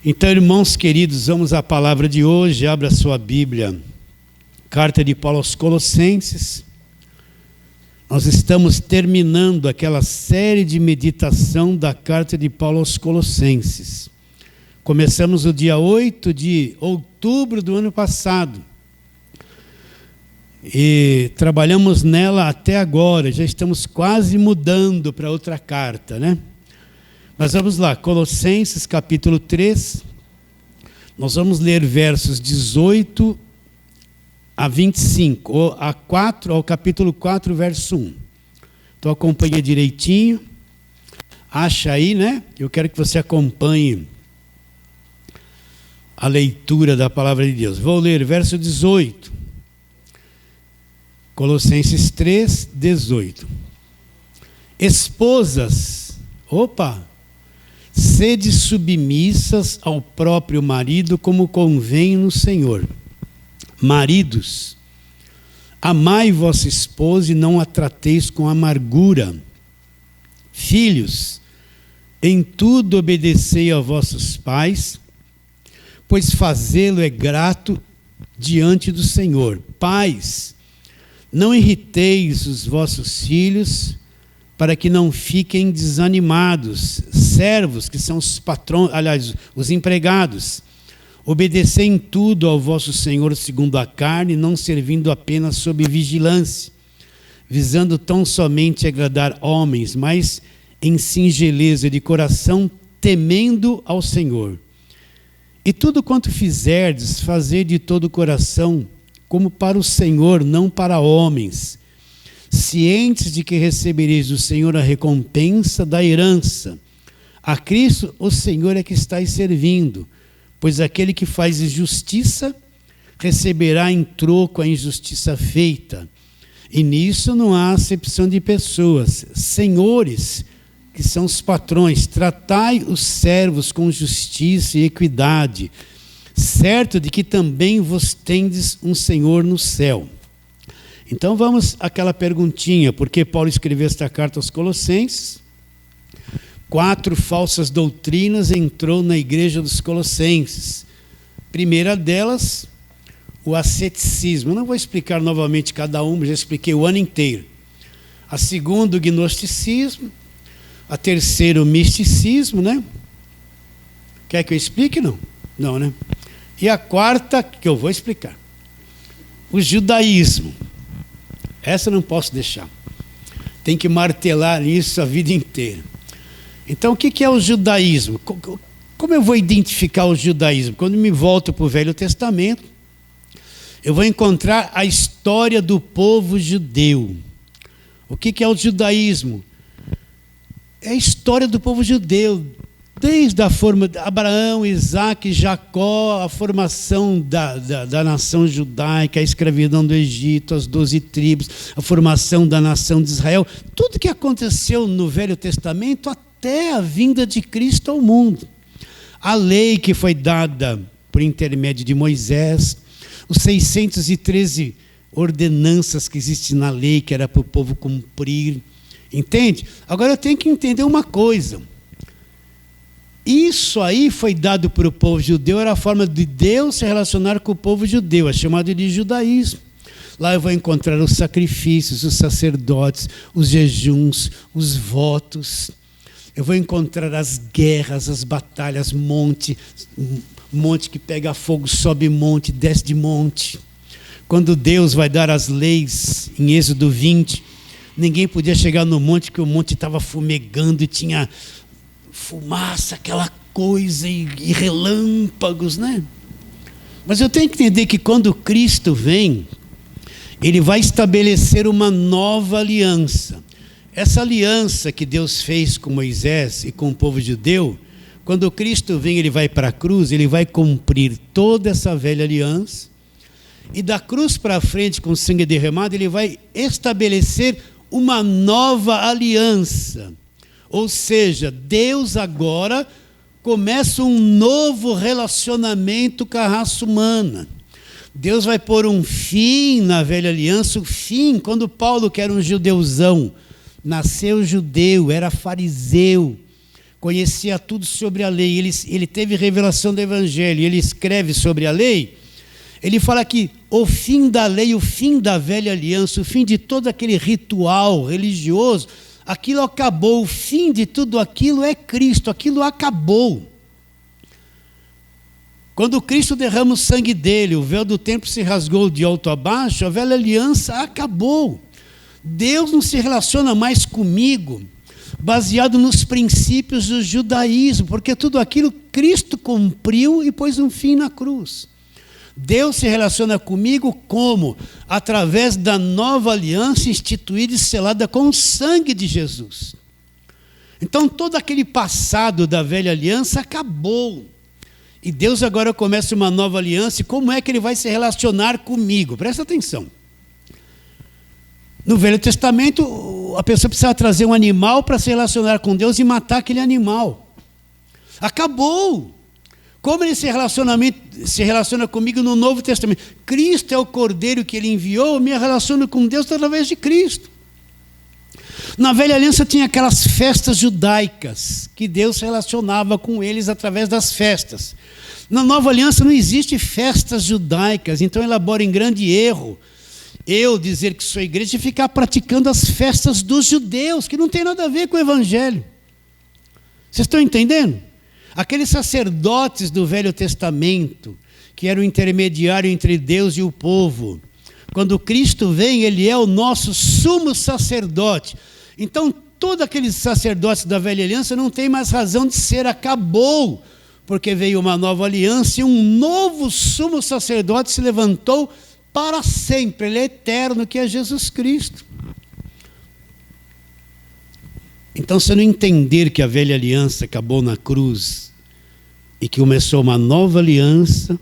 Então, irmãos queridos, vamos à palavra de hoje. Abra a sua Bíblia, carta de Paulo aos Colossenses. Nós estamos terminando aquela série de meditação da carta de Paulo aos Colossenses. Começamos no dia 8 de outubro do ano passado. E trabalhamos nela até agora, já estamos quase mudando para outra carta, né? Mas vamos lá, Colossenses capítulo 3, nós vamos ler versos 18 a 25, ou a 4, ao capítulo 4, verso 1. Então acompanha direitinho, acha aí, né? Eu quero que você acompanhe a leitura da palavra de Deus. Vou ler verso 18, Colossenses 3, 18. Esposas, sede submissas ao próprio marido, como convém no Senhor. Maridos, amai vossa esposa e não a trateis com amargura. Filhos, em tudo obedecei a vossos pais, pois fazê-lo é grato diante do Senhor. Pais, não irriteis os vossos filhos, para que não fiquem desanimados. Servos, que são os patrões, aliás, os empregados, obedecei em tudo ao vosso Senhor segundo a carne, não servindo apenas sob vigilância, visando tão somente agradar homens, mas em singeleza de coração, temendo ao Senhor. E tudo quanto fizerdes, fazei de todo o coração, como para o Senhor, não para homens, cientes de que recebereis do Senhor a recompensa da herança. A Cristo, o Senhor, é que estáis servindo, pois aquele que faz injustiça receberá em troco a injustiça feita. E nisso não há acepção de pessoas. Senhores, que são os patrões, tratai os servos com justiça e equidade, certo de que também vos tendes um Senhor no céu. Então vamos àquela perguntinha, porque Paulo escreveu esta carta aos Colossenses. 4 falsas doutrinas entrou na igreja dos Colossenses. Primeira delas, o asceticismo. Eu não vou explicar novamente cada uma, já expliquei o ano inteiro. A segunda, o gnosticismo. A terceira, o misticismo, né? Quer que eu explique? Não. Não, né? E a quarta, que eu vou explicar, o judaísmo. Essa eu não posso deixar. Tem que martelar isso a vida inteira. Então, o que é o judaísmo? Como eu vou identificar o judaísmo? Quando me volto para o Velho Testamento, eu vou encontrar a história do povo judeu. O que é o judaísmo? É a história do povo judeu. Desde a forma de Abraão, Isaac, Jacó, a formação da nação judaica, a escravidão do Egito, as 12 tribos, a formação da nação de Israel, tudo que aconteceu no Velho Testamento até a vinda de Cristo ao mundo. A lei que foi dada por intermédio de Moisés, os 613 ordenanças que existem na lei, que era para o povo cumprir. Entende? Agora eu tenho que entender uma coisa. Isso aí foi dado para o povo judeu, era a forma de Deus se relacionar com o povo judeu, é chamado de judaísmo. Lá eu vou encontrar os sacrifícios, os sacerdotes, os jejuns, os votos. Eu vou encontrar as guerras, as batalhas, monte que pega fogo, sobe monte, desce de monte. Quando Deus vai dar as leis, em Êxodo 20, ninguém podia chegar no monte, porque o monte estava fumegando e tinha fumaça, aquela coisa e relâmpagos, né? Mas eu tenho que entender que quando Cristo vem, Ele vai estabelecer uma nova aliança. Essa aliança que Deus fez com Moisés e com o povo judeu, quando Cristo vem, Ele vai para a cruz, Ele vai cumprir toda essa velha aliança, e da cruz para frente, com sangue derramado, Ele vai estabelecer uma nova aliança. Ou seja, Deus agora começa um novo relacionamento com a raça humana. Deus vai pôr um fim na velha aliança, o fim, quando Paulo, que era um judeuzão, nasceu judeu, era fariseu, conhecia tudo sobre a lei, ele teve revelação do Evangelho, ele escreve sobre a lei, ele fala que o fim da lei, o fim da velha aliança, o fim de todo aquele ritual religioso, aquilo acabou, o fim de tudo aquilo é Cristo, aquilo acabou. Quando Cristo derrama o sangue dele, o véu do templo se rasgou de alto a baixo, a velha aliança acabou. Deus não se relaciona mais comigo baseado nos princípios do judaísmo, porque tudo aquilo Cristo cumpriu e pôs um fim na cruz. Deus se relaciona comigo como? Através da nova aliança instituída e selada com o sangue de Jesus. Então todo aquele passado da velha aliança acabou. E Deus agora começa uma nova aliança, e como é que ele vai se relacionar comigo? Presta atenção. No Velho Testamento, a pessoa precisava trazer um animal para se relacionar com Deus e matar aquele animal. Acabou. Como ele se relaciona comigo no Novo Testamento? Cristo é o Cordeiro que ele enviou, eu me relaciono com Deus através de Cristo. Na Velha Aliança tinha aquelas festas judaicas, que Deus se relacionava com eles através das festas. Na Nova Aliança não existe festas judaicas, então elabora em grande erro eu dizer que sou igreja e ficar praticando as festas dos judeus, que não tem nada a ver com o Evangelho. Vocês estão entendendo? Aqueles sacerdotes do Velho Testamento, que eram o intermediário entre Deus e o povo, quando Cristo vem, ele é o nosso sumo sacerdote. Então, todos aqueles sacerdotes da velha aliança não tem mais razão de ser, acabou, porque veio uma nova aliança e um novo sumo sacerdote se levantou para sempre, ele é eterno, que é Jesus Cristo. Então, se eu não entender que a velha aliança acabou na cruz e que começou uma nova aliança,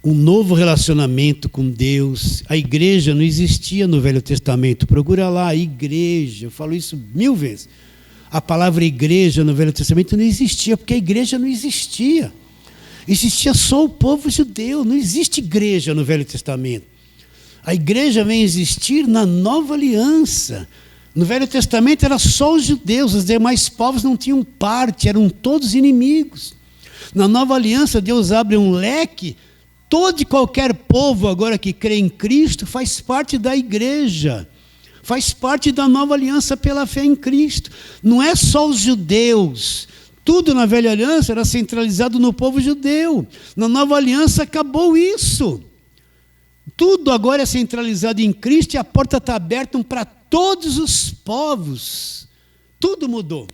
um novo relacionamento com Deus. A igreja não existia no Velho Testamento. Procura lá, igreja. Eu falo isso 1000 vezes. A palavra igreja no Velho Testamento não existia, porque a igreja não existia. Existia só o povo judeu. Não existe igreja no Velho Testamento. A igreja vem existir na Nova Aliança. No Velho Testamento era só os judeus, os demais povos não tinham parte, eram todos inimigos. Na Nova Aliança, Deus abre um leque. Todo e qualquer povo agora que crê em Cristo faz parte da igreja, faz parte da nova aliança pela fé em Cristo. Não é só os judeus, tudo na velha aliança era centralizado no povo judeu. Na nova aliança acabou isso. Tudo agora é centralizado em Cristo e a porta está aberta para todos os povos. Tudo mudou.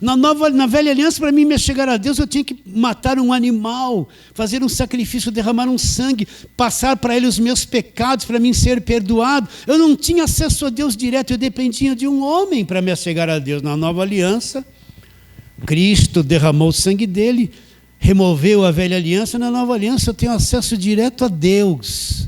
Na velha aliança, para mim me chegar a Deus, eu tinha que matar um animal, fazer um sacrifício, derramar um sangue, passar para ele os meus pecados, para mim ser perdoado. Eu não tinha acesso a Deus direto, eu dependia de um homem para me chegar a Deus. Na nova aliança, Cristo derramou o sangue dele, removeu a velha aliança. Na nova aliança eu tenho acesso direto a Deus.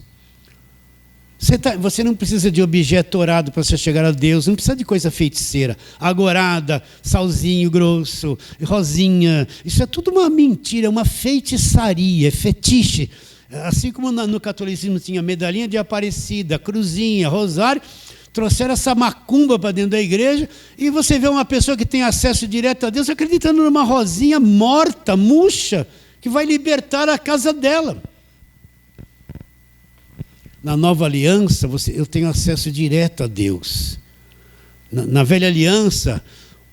Você não precisa de objeto orado para você chegar a Deus, não precisa de coisa feiticeira, agorada, salzinho grosso, rosinha. Isso é tudo uma mentira, uma feitiçaria, é fetiche. Assim como no catolicismo tinha medalhinha de Aparecida, cruzinha, rosário, trouxeram essa macumba para dentro da igreja e você vê uma pessoa que tem acesso direto a Deus acreditando numa rosinha morta, murcha, que vai libertar a casa dela. Na nova aliança, eu tenho acesso direto a Deus. Na velha aliança,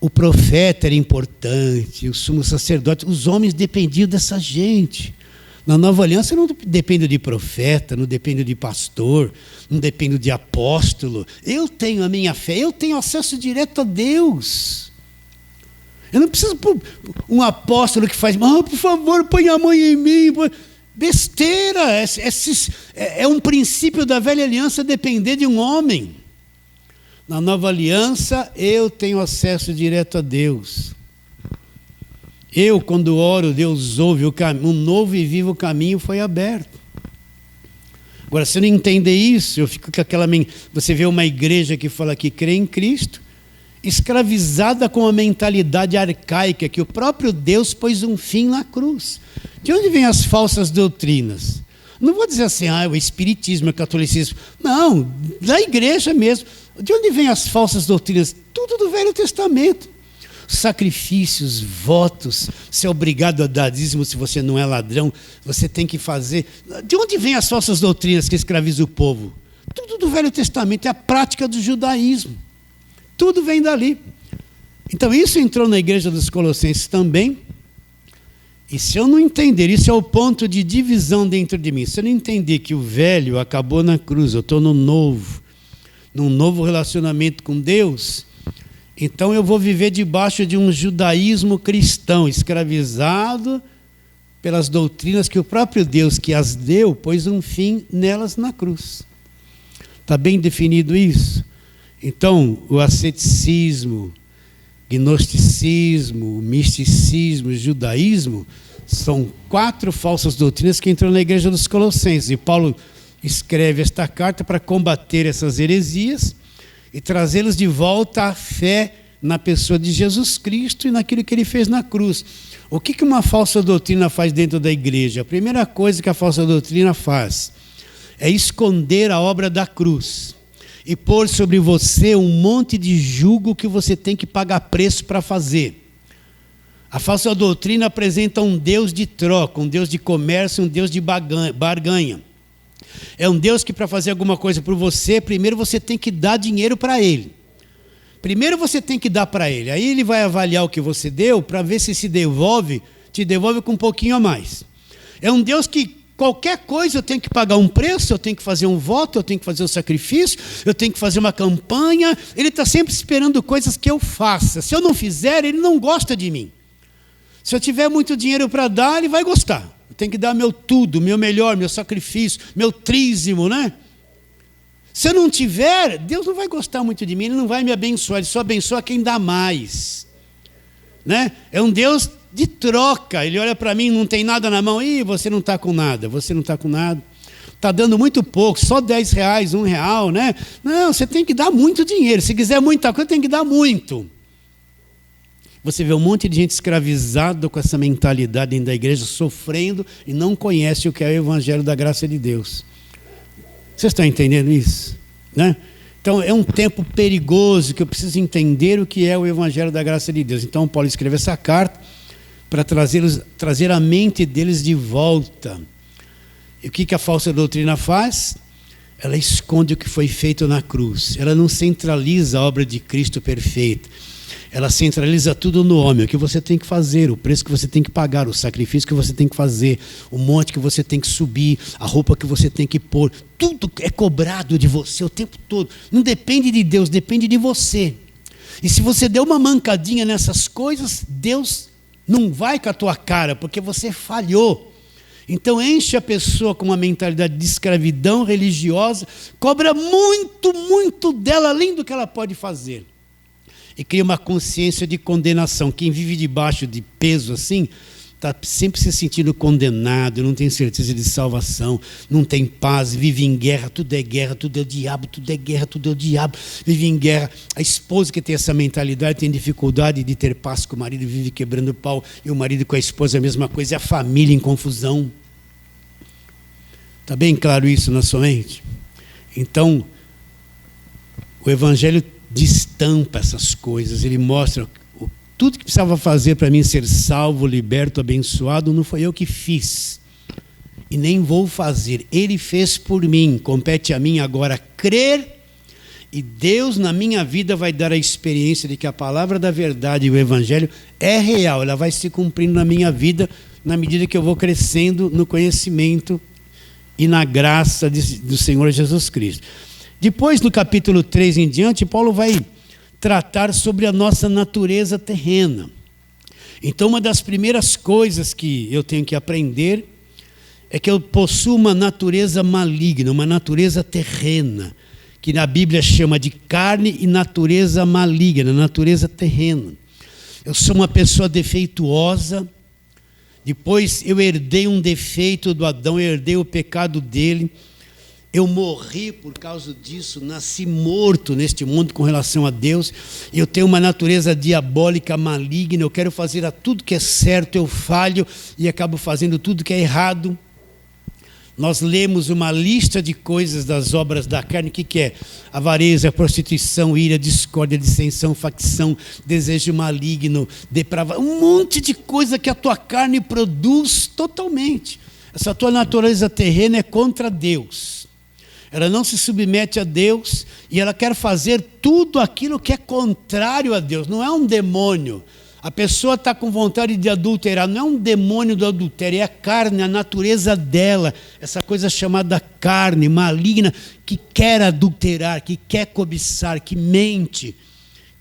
o profeta era importante, o sumo sacerdote, os homens dependiam dessa gente. Na nova aliança, eu não dependo de profeta, não dependo de pastor, não dependo de apóstolo. Eu tenho a minha fé, eu tenho acesso direto a Deus. Eu não preciso de um apóstolo que faz, por favor, põe a mão em mim. Besteira, é um princípio da velha aliança depender de um homem. Na nova aliança, eu tenho acesso direto a Deus. Eu, quando oro, Deus ouve o caminho, um novo e vivo caminho foi aberto. Agora, se eu não entender isso, eu fico com aquela... Você vê uma igreja que fala que crê em Cristo, escravizada com a mentalidade arcaica, que o próprio Deus pôs um fim na cruz. De onde vêm as falsas doutrinas? Não vou dizer assim, o espiritismo, o catolicismo. Não, da igreja mesmo. De onde vêm as falsas doutrinas? Tudo do Velho Testamento. sacrifícios, votos, você é obrigado a dar dízimo se você não é ladrão, você tem que fazer. De onde vêm as falsas doutrinas que escravizam o povo? Tudo do Velho Testamento, é a prática do judaísmo. Tudo vem dali. Então isso entrou na igreja dos Colossenses também. E se eu não entender, isso é o ponto de divisão dentro de mim. Se eu não entender que o velho acabou na cruz, eu estou no novo, num novo relacionamento com Deus, então eu vou viver debaixo de um judaísmo cristão, escravizado pelas doutrinas que o próprio Deus que as deu, pôs um fim nelas na cruz. Está bem definido isso? Então, o asceticismo, gnosticismo, misticismo, judaísmo, são 4 falsas doutrinas que entram na igreja dos Colossenses. E Paulo escreve esta carta para combater essas heresias e trazê-los de volta à fé na pessoa de Jesus Cristo e naquilo que ele fez na cruz. O que uma falsa doutrina faz dentro da igreja? A primeira coisa que a falsa doutrina faz é esconder a obra da cruz e pôr sobre você um monte de jugo que você tem que pagar preço para fazer. A falsa doutrina apresenta um Deus de troca, um Deus de comércio, um Deus de barganha. É um Deus que para fazer alguma coisa por você, primeiro você tem que dar dinheiro para Ele. Primeiro você tem que dar para Ele. Aí Ele vai avaliar o que você deu para ver se te devolve com um pouquinho a mais. É um Deus que qualquer coisa eu tenho que pagar um preço, eu tenho que fazer um voto, eu tenho que fazer um sacrifício, eu tenho que fazer uma campanha. Ele está sempre esperando coisas que eu faça. Se eu não fizer, Ele não gosta de mim. Se eu tiver muito dinheiro para dar, Ele vai gostar. Eu tenho que dar meu tudo, meu melhor, meu sacrifício, meu trízimo, né? Se eu não tiver, Deus não vai gostar muito de mim, Ele não vai me abençoar, Ele só abençoa quem dá mais. Né? É um Deus de troca. Ele olha para mim, não tem nada na mão, ih, você não está com nada, você não está com nada. Está dando muito pouco, só R$10, R$1, né? Não, você tem que dar muito dinheiro. Se quiser muita coisa, tem que dar muito. Você vê um monte de gente escravizada com essa mentalidade dentro da igreja, sofrendo e não conhece o que é o Evangelho da graça de Deus. Vocês estão entendendo isso? Né? Então é um tempo perigoso que eu preciso entender o que é o Evangelho da graça de Deus. Então Paulo escreveu essa carta para trazer a mente deles de volta. E o que a falsa doutrina faz? Ela esconde o que foi feito na cruz. Ela não centraliza a obra de Cristo perfeita. Ela centraliza tudo no homem, o que você tem que fazer, o preço que você tem que pagar, o sacrifício que você tem que fazer, o monte que você tem que subir, a roupa que você tem que pôr. Tudo é cobrado de você o tempo todo. Não depende de Deus, depende de você. E se você der uma mancadinha nessas coisas, Deus não vai com a tua cara, porque você falhou. Então enche a pessoa com uma mentalidade de escravidão religiosa, cobra muito, muito dela, além do que ela pode fazer. E cria uma consciência de condenação. Quem vive debaixo de peso assim, está sempre se sentindo condenado, não tem certeza de salvação, não tem paz, vive em guerra, tudo é o diabo, tudo é guerra, tudo é o diabo, vive em guerra. A esposa que tem essa mentalidade tem dificuldade de ter paz com o marido, vive quebrando pau, e o marido com a esposa é a mesma coisa, é a família em confusão. Está bem claro isso na sua mente? Então, o Evangelho destampa essas coisas, ele mostra tudo que precisava fazer para mim ser salvo, liberto, abençoado, não foi eu que fiz e nem vou fazer, Ele fez por mim. Compete a mim agora crer, e Deus na minha vida vai dar a experiência de que a palavra da verdade e o Evangelho é real, ela vai se cumprindo na minha vida na medida que eu vou crescendo no conhecimento e na graça do Senhor Jesus Cristo. Depois, no capítulo 3 em diante, Paulo vai tratar sobre a nossa natureza terrena. Então, uma das primeiras coisas que eu tenho que aprender é que eu possuo uma natureza maligna, uma natureza terrena, que na Bíblia chama de carne e natureza maligna, natureza terrena. Eu sou uma pessoa defeituosa. Depois eu herdei um defeito do Adão, eu herdei o pecado dele. Eu morri por causa disso, nasci morto neste mundo com relação a Deus. Eu tenho uma natureza diabólica, maligna, eu quero fazer tudo que é certo, eu falho e acabo fazendo tudo que é errado. nós lemos uma lista de coisas das obras da carne, o que é? Avareza, prostituição, ira, discórdia, dissensão, facção, desejo maligno, depravação, um monte de coisa que a tua carne produz totalmente. Essa tua natureza terrena é contra Deus. Ela não se submete a Deus e ela quer fazer tudo aquilo que é contrário a Deus. Não é um demônio. A pessoa está com vontade de adulterar, não é um demônio do adultério, é a carne, a natureza dela, essa coisa chamada carne, maligna, que quer adulterar, que quer cobiçar, que mente,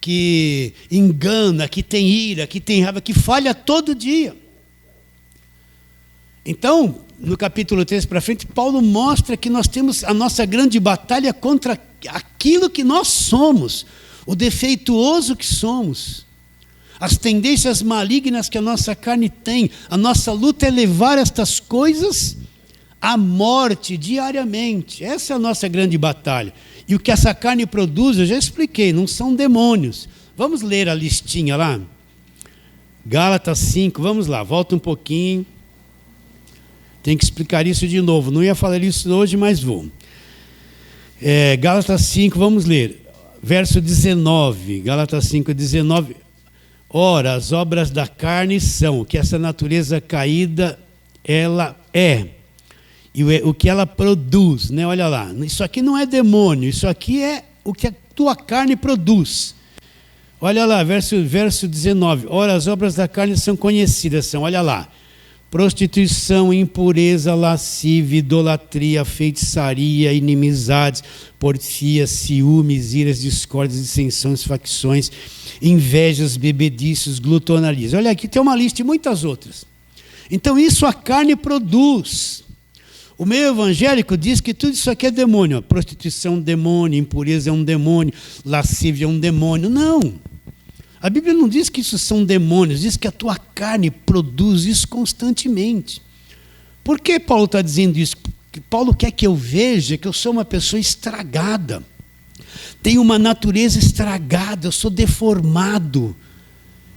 que engana, que tem ira, que tem raiva, que falha todo dia. Então, no capítulo 3 para frente, Paulo mostra que nós temos a nossa grande batalha contra aquilo que nós somos, o defeituoso que somos. As tendências malignas que a nossa carne tem, a nossa luta é levar estas coisas à morte diariamente. Essa é a nossa grande batalha. E o que essa carne produz, eu já expliquei, não são demônios. Vamos ler a listinha lá? Gálatas 5, vamos lá, volta um pouquinho. Tem que explicar isso de novo. Não ia falar isso hoje, mas vou. Gálatas 5, vamos ler. Verso 19, Gálatas 5, 19. Ora, as obras da carne são o que essa natureza caída ela é, e o que ela produz, né? Olha lá, isso aqui não é demônio, isso aqui é o que a tua carne produz. Olha lá, verso 19. Ora, as obras da carne são conhecidas, são, olha lá, prostituição, impureza, lascívia, idolatria, feitiçaria, inimizades, porfias, ciúmes, iras, discórdias, dissensões, facções, invejas, bebediços, glutonarias. Olha aqui, tem uma lista de muitas outras. Então isso a carne produz. O meio evangélico diz que tudo isso aqui é demônio. Prostituição é um demônio, impureza é um demônio, lascívia é um demônio. Não. A Bíblia não diz que isso são demônios, diz que a tua carne produz isso constantemente. Por que Paulo está dizendo isso? Porque Paulo quer que eu veja que eu sou uma pessoa estragada. Tenho uma natureza estragada, eu sou deformado.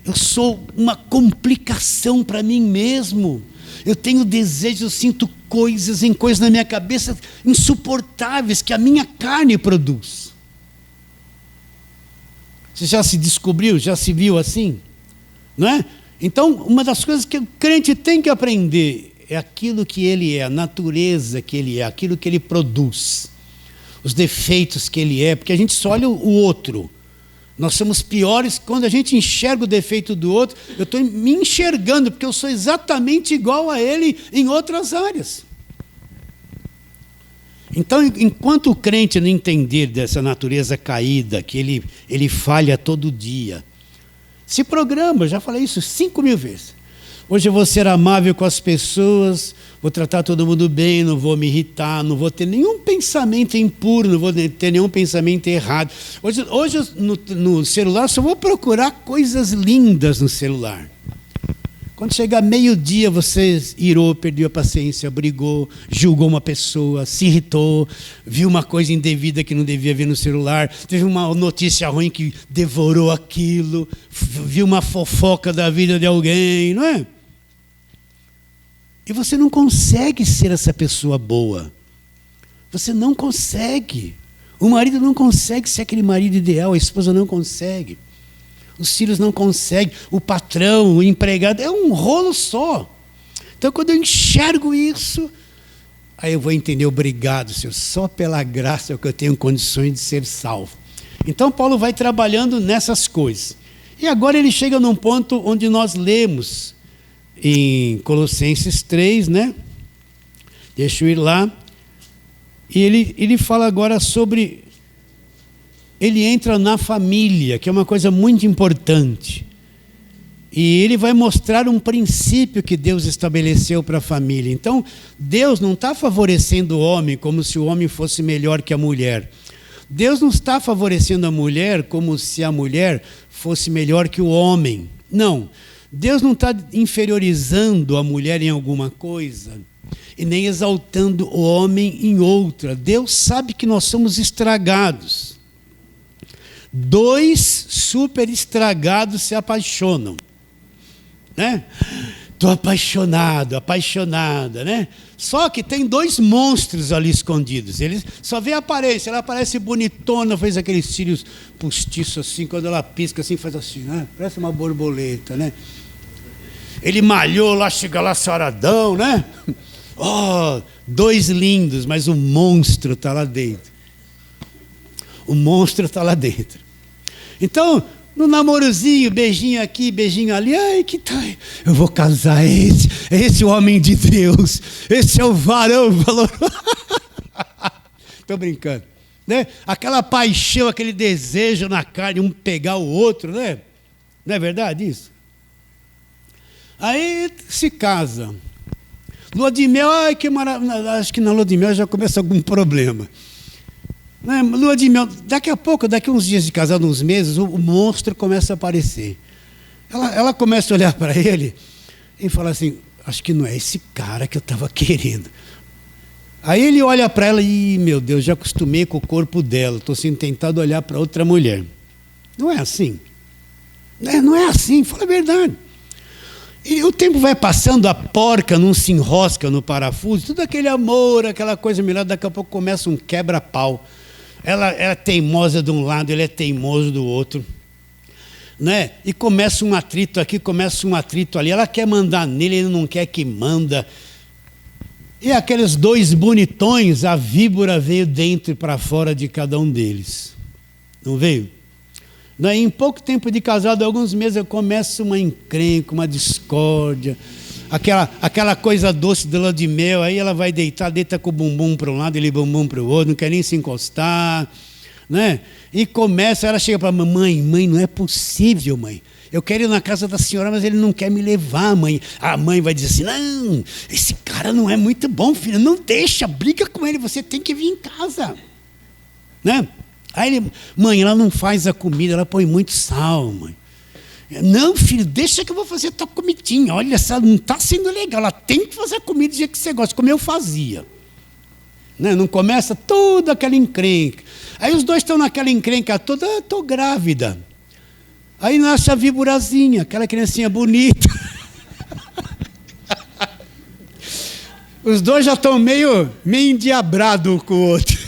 Eu sou uma complicação para mim mesmo. Eu tenho desejos, eu sinto coisas na minha cabeça insuportáveis que a minha carne produz. Você já se descobriu, já se viu assim? Não é? Então, uma das coisas que o crente tem que aprender é aquilo que ele é, a natureza que ele é, aquilo que ele produz, os defeitos que ele é, porque a gente só olha o outro. Nós somos piores quando a gente enxerga o defeito do outro. Eu estou me enxergando, porque eu sou exatamente igual a ele em outras áreas. Então, enquanto o crente não entender dessa natureza caída, que ele falha todo dia, se programa, já falei isso 5.000 vezes. Hoje eu vou ser amável com as pessoas, vou tratar todo mundo bem, não vou me irritar, não vou ter nenhum pensamento impuro, não vou ter nenhum pensamento errado. Hoje no celular só vou procurar coisas lindas no celular. Quando chegar meio-dia, você irou, perdeu a paciência, brigou, julgou uma pessoa, se irritou, viu uma coisa indevida que não devia ver no celular, teve uma notícia ruim que devorou aquilo, viu uma fofoca da vida de alguém, não é? E você não consegue ser essa pessoa boa. Você não consegue. O marido não consegue ser aquele marido ideal, a esposa não consegue. Os filhos não conseguem, o patrão, o empregado, é um rolo só. Então, quando eu enxergo isso, aí eu vou entender, obrigado, Senhor, só pela graça que eu tenho condições de ser salvo. Então, Paulo vai trabalhando nessas coisas. E agora ele chega num ponto onde nós lemos, em Colossenses 3, né? Deixa eu ir lá. E ele fala agora sobre... Ele entra na família, que é uma coisa muito importante. E ele vai mostrar um princípio que Deus estabeleceu para a família. Então, Deus não está favorecendo o homem como se o homem fosse melhor que a mulher. Deus não está favorecendo a mulher como se a mulher fosse melhor que o homem. Não. Deus não está inferiorizando a mulher em alguma coisa e nem exaltando o homem em outra. Deus sabe que nós somos estragados. 2 super estragados se apaixonam, né? Estou apaixonado, apaixonada, né? Só que tem dois monstros ali escondidos. Ele só vê a aparência, ela parece bonitona, fez aqueles cílios postiços assim, quando ela pisca assim, faz assim, né? Parece uma borboleta, né? Ele malhou lá, chega lá saradão, né? Oh, dois lindos, mas o monstro está lá dentro. O monstro está lá dentro. Então, no namorozinho, beijinho aqui, beijinho ali, ai, que tá, eu vou casar, esse é o homem de Deus, esse é o varão valoroso. Estou brincando, né? Aquela paixão, aquele desejo na carne, um pegar o outro, né? Não é verdade isso? Aí se casa. Lua de mel, ai, que maravilha. Acho que na lua de mel já começa algum problema. Lua de mel, daqui a pouco, daqui a uns dias de casado, uns meses, o monstro começa a aparecer. Ela começa a olhar para ele e fala assim, acho que não é esse cara que eu estava querendo. Aí ele olha para ela e, meu Deus, já acostumei com o corpo dela, estou sendo tentado olhar para outra mulher. Não é assim. Não é assim, fala a verdade. E o tempo vai passando, a porca não se enrosca no parafuso, tudo aquele amor, aquela coisa melhor, daqui a pouco começa um quebra-pau. Ela é teimosa de um lado, ele é teimoso do outro, né? E começa um atrito aqui, começa um atrito ali. Ela quer mandar nele, ele não quer que manda. E aqueles dois bonitões, a víbora veio dentro e para fora de cada um deles. Não veio? Em pouco tempo de casado, alguns meses, começa uma encrenca, uma discórdia. Aquela coisa doce de lua de mel, aí ela vai deitar, deita com o bumbum para um lado, ele bumbum para o outro, não quer nem se encostar, né? E começa, ela chega para mãe, não é possível, mãe. Eu quero ir na casa da senhora, mas ele não quer me levar, mãe. A mãe vai dizer assim, não, esse cara não é muito bom, filho, não deixa, briga com ele, você tem que vir em casa, né? Aí ele, mãe, ela não faz a comida, ela põe muito sal, mãe. Não, filho, deixa que eu vou fazer a tua comidinha. Olha, essa não está sendo legal. Ela tem que fazer a comida do jeito que você gosta, como eu fazia. Né? Não começa toda aquela encrenca. Aí os dois estão naquela encrenca toda, estou grávida. Aí nasce a víborazinha, aquela criancinha bonita. Os dois já estão meio endiabrados um com o outro.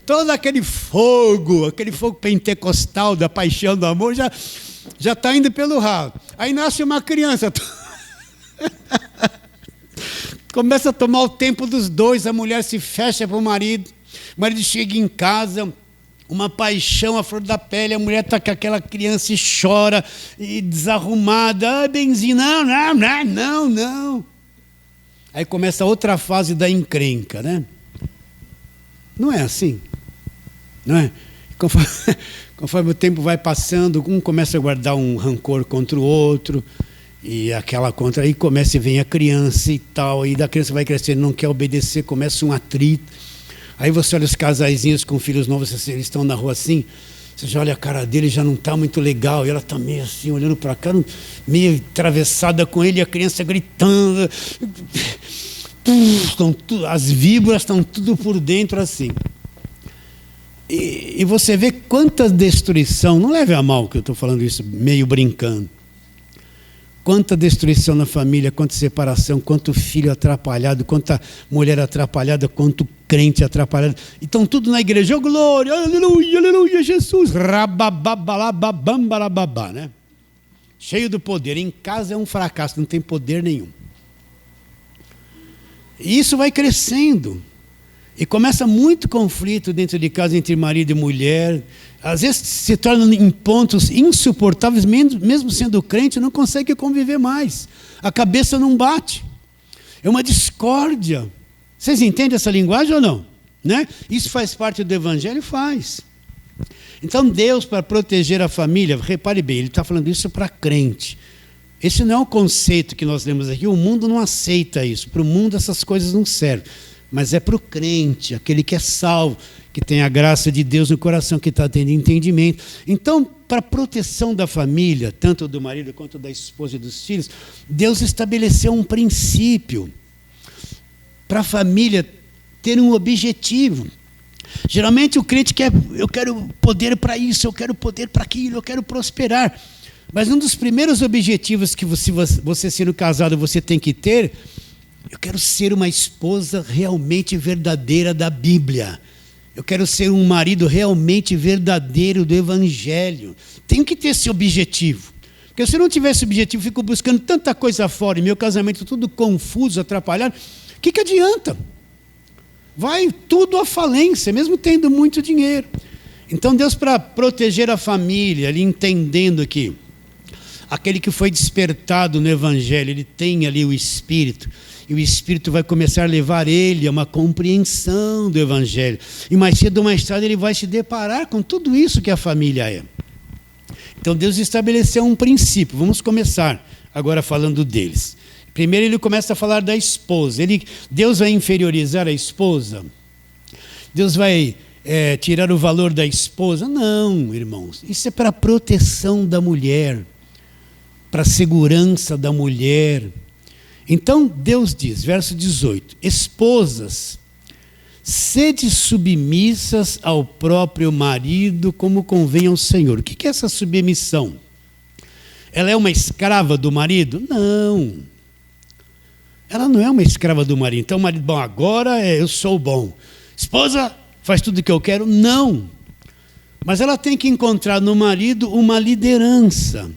Todo aquele fogo pentecostal da paixão do amor já está indo pelo ralo. Aí nasce uma criança. Começa a tomar o tempo dos dois, a mulher se fecha para o marido chega em casa, uma paixão à flor da pele, a mulher está com aquela criança e chora, e desarrumada, benzinho, não. Aí começa outra fase da encrenca, né? Não é assim? Não é? Conforme o tempo vai passando, um começa a guardar um rancor contra o outro, e aí começa e vem a criança e tal, e da criança vai crescendo, não quer obedecer, começa um atrito. Aí você olha os casaizinhos com filhos novos, eles estão na rua assim, você já olha a cara dele, já não está muito legal, e ela está meio assim, olhando para cá, meio atravessada com ele, e a criança gritando, as víboras estão tudo por dentro assim. E você vê quanta destruição, não leve a mal que eu estou falando isso meio brincando, quanta destruição na família, quanta separação, quanto filho atrapalhado, quanta mulher atrapalhada, quanto crente atrapalhado. Então tudo na igreja, oh, glória, aleluia, aleluia, Jesus, rabababalababambarababá, né? Cheio do poder. Em casa é um fracasso, não tem poder nenhum. E isso vai crescendo. E começa muito conflito dentro de casa entre marido e mulher. Às vezes se torna em pontos insuportáveis, mesmo sendo crente, não consegue conviver mais. A cabeça não bate. É uma discórdia. Vocês entendem essa linguagem ou não? Né? Isso faz parte do evangelho? Faz. Então Deus, para proteger a família, repare bem, Ele está falando isso para crente. Esse não é o conceito que nós lemos aqui. O mundo não aceita isso. Para o mundo essas coisas não servem. Mas é para o crente, aquele que é salvo, que tem a graça de Deus no coração, que está tendo entendimento. Então, para a proteção da família, tanto do marido quanto da esposa e dos filhos, Deus estabeleceu um princípio para a família ter um objetivo. Geralmente o crente quer, eu quero poder para isso, eu quero poder para aquilo, eu quero prosperar. Mas um dos primeiros objetivos que você sendo casado, você tem que ter: eu quero ser uma esposa realmente verdadeira da Bíblia. Eu quero ser um marido realmente verdadeiro do Evangelho. Tenho que ter esse objetivo. Porque se eu não tiver esse objetivo, fico buscando tanta coisa fora, e meu casamento tudo confuso, atrapalhado, o que adianta? Vai tudo à falência, mesmo tendo muito dinheiro. Então Deus, para proteger a família, ele entendendo que aquele que foi despertado no Evangelho, ele tem ali o Espírito, e o Espírito vai começar a levar ele a uma compreensão do Evangelho. E mais cedo ou mais tarde ele vai se deparar com tudo isso que a família é. Então Deus estabeleceu um princípio. Vamos começar agora falando deles. Primeiro ele começa a falar da esposa. Deus vai inferiorizar a esposa? Deus vai tirar o valor da esposa? Não, irmãos. Isso é para a proteção da mulher, para a segurança da mulher. Então Deus diz, verso 18: esposas, sede submissas ao próprio marido, como convém ao Senhor. O que é essa submissão? Ela é uma escrava do marido? Não. Ela não é uma escrava do marido. Então o marido, bom, agora eu sou bom. Esposa, faz tudo o que eu quero? Não. Mas ela tem que encontrar no marido uma liderança,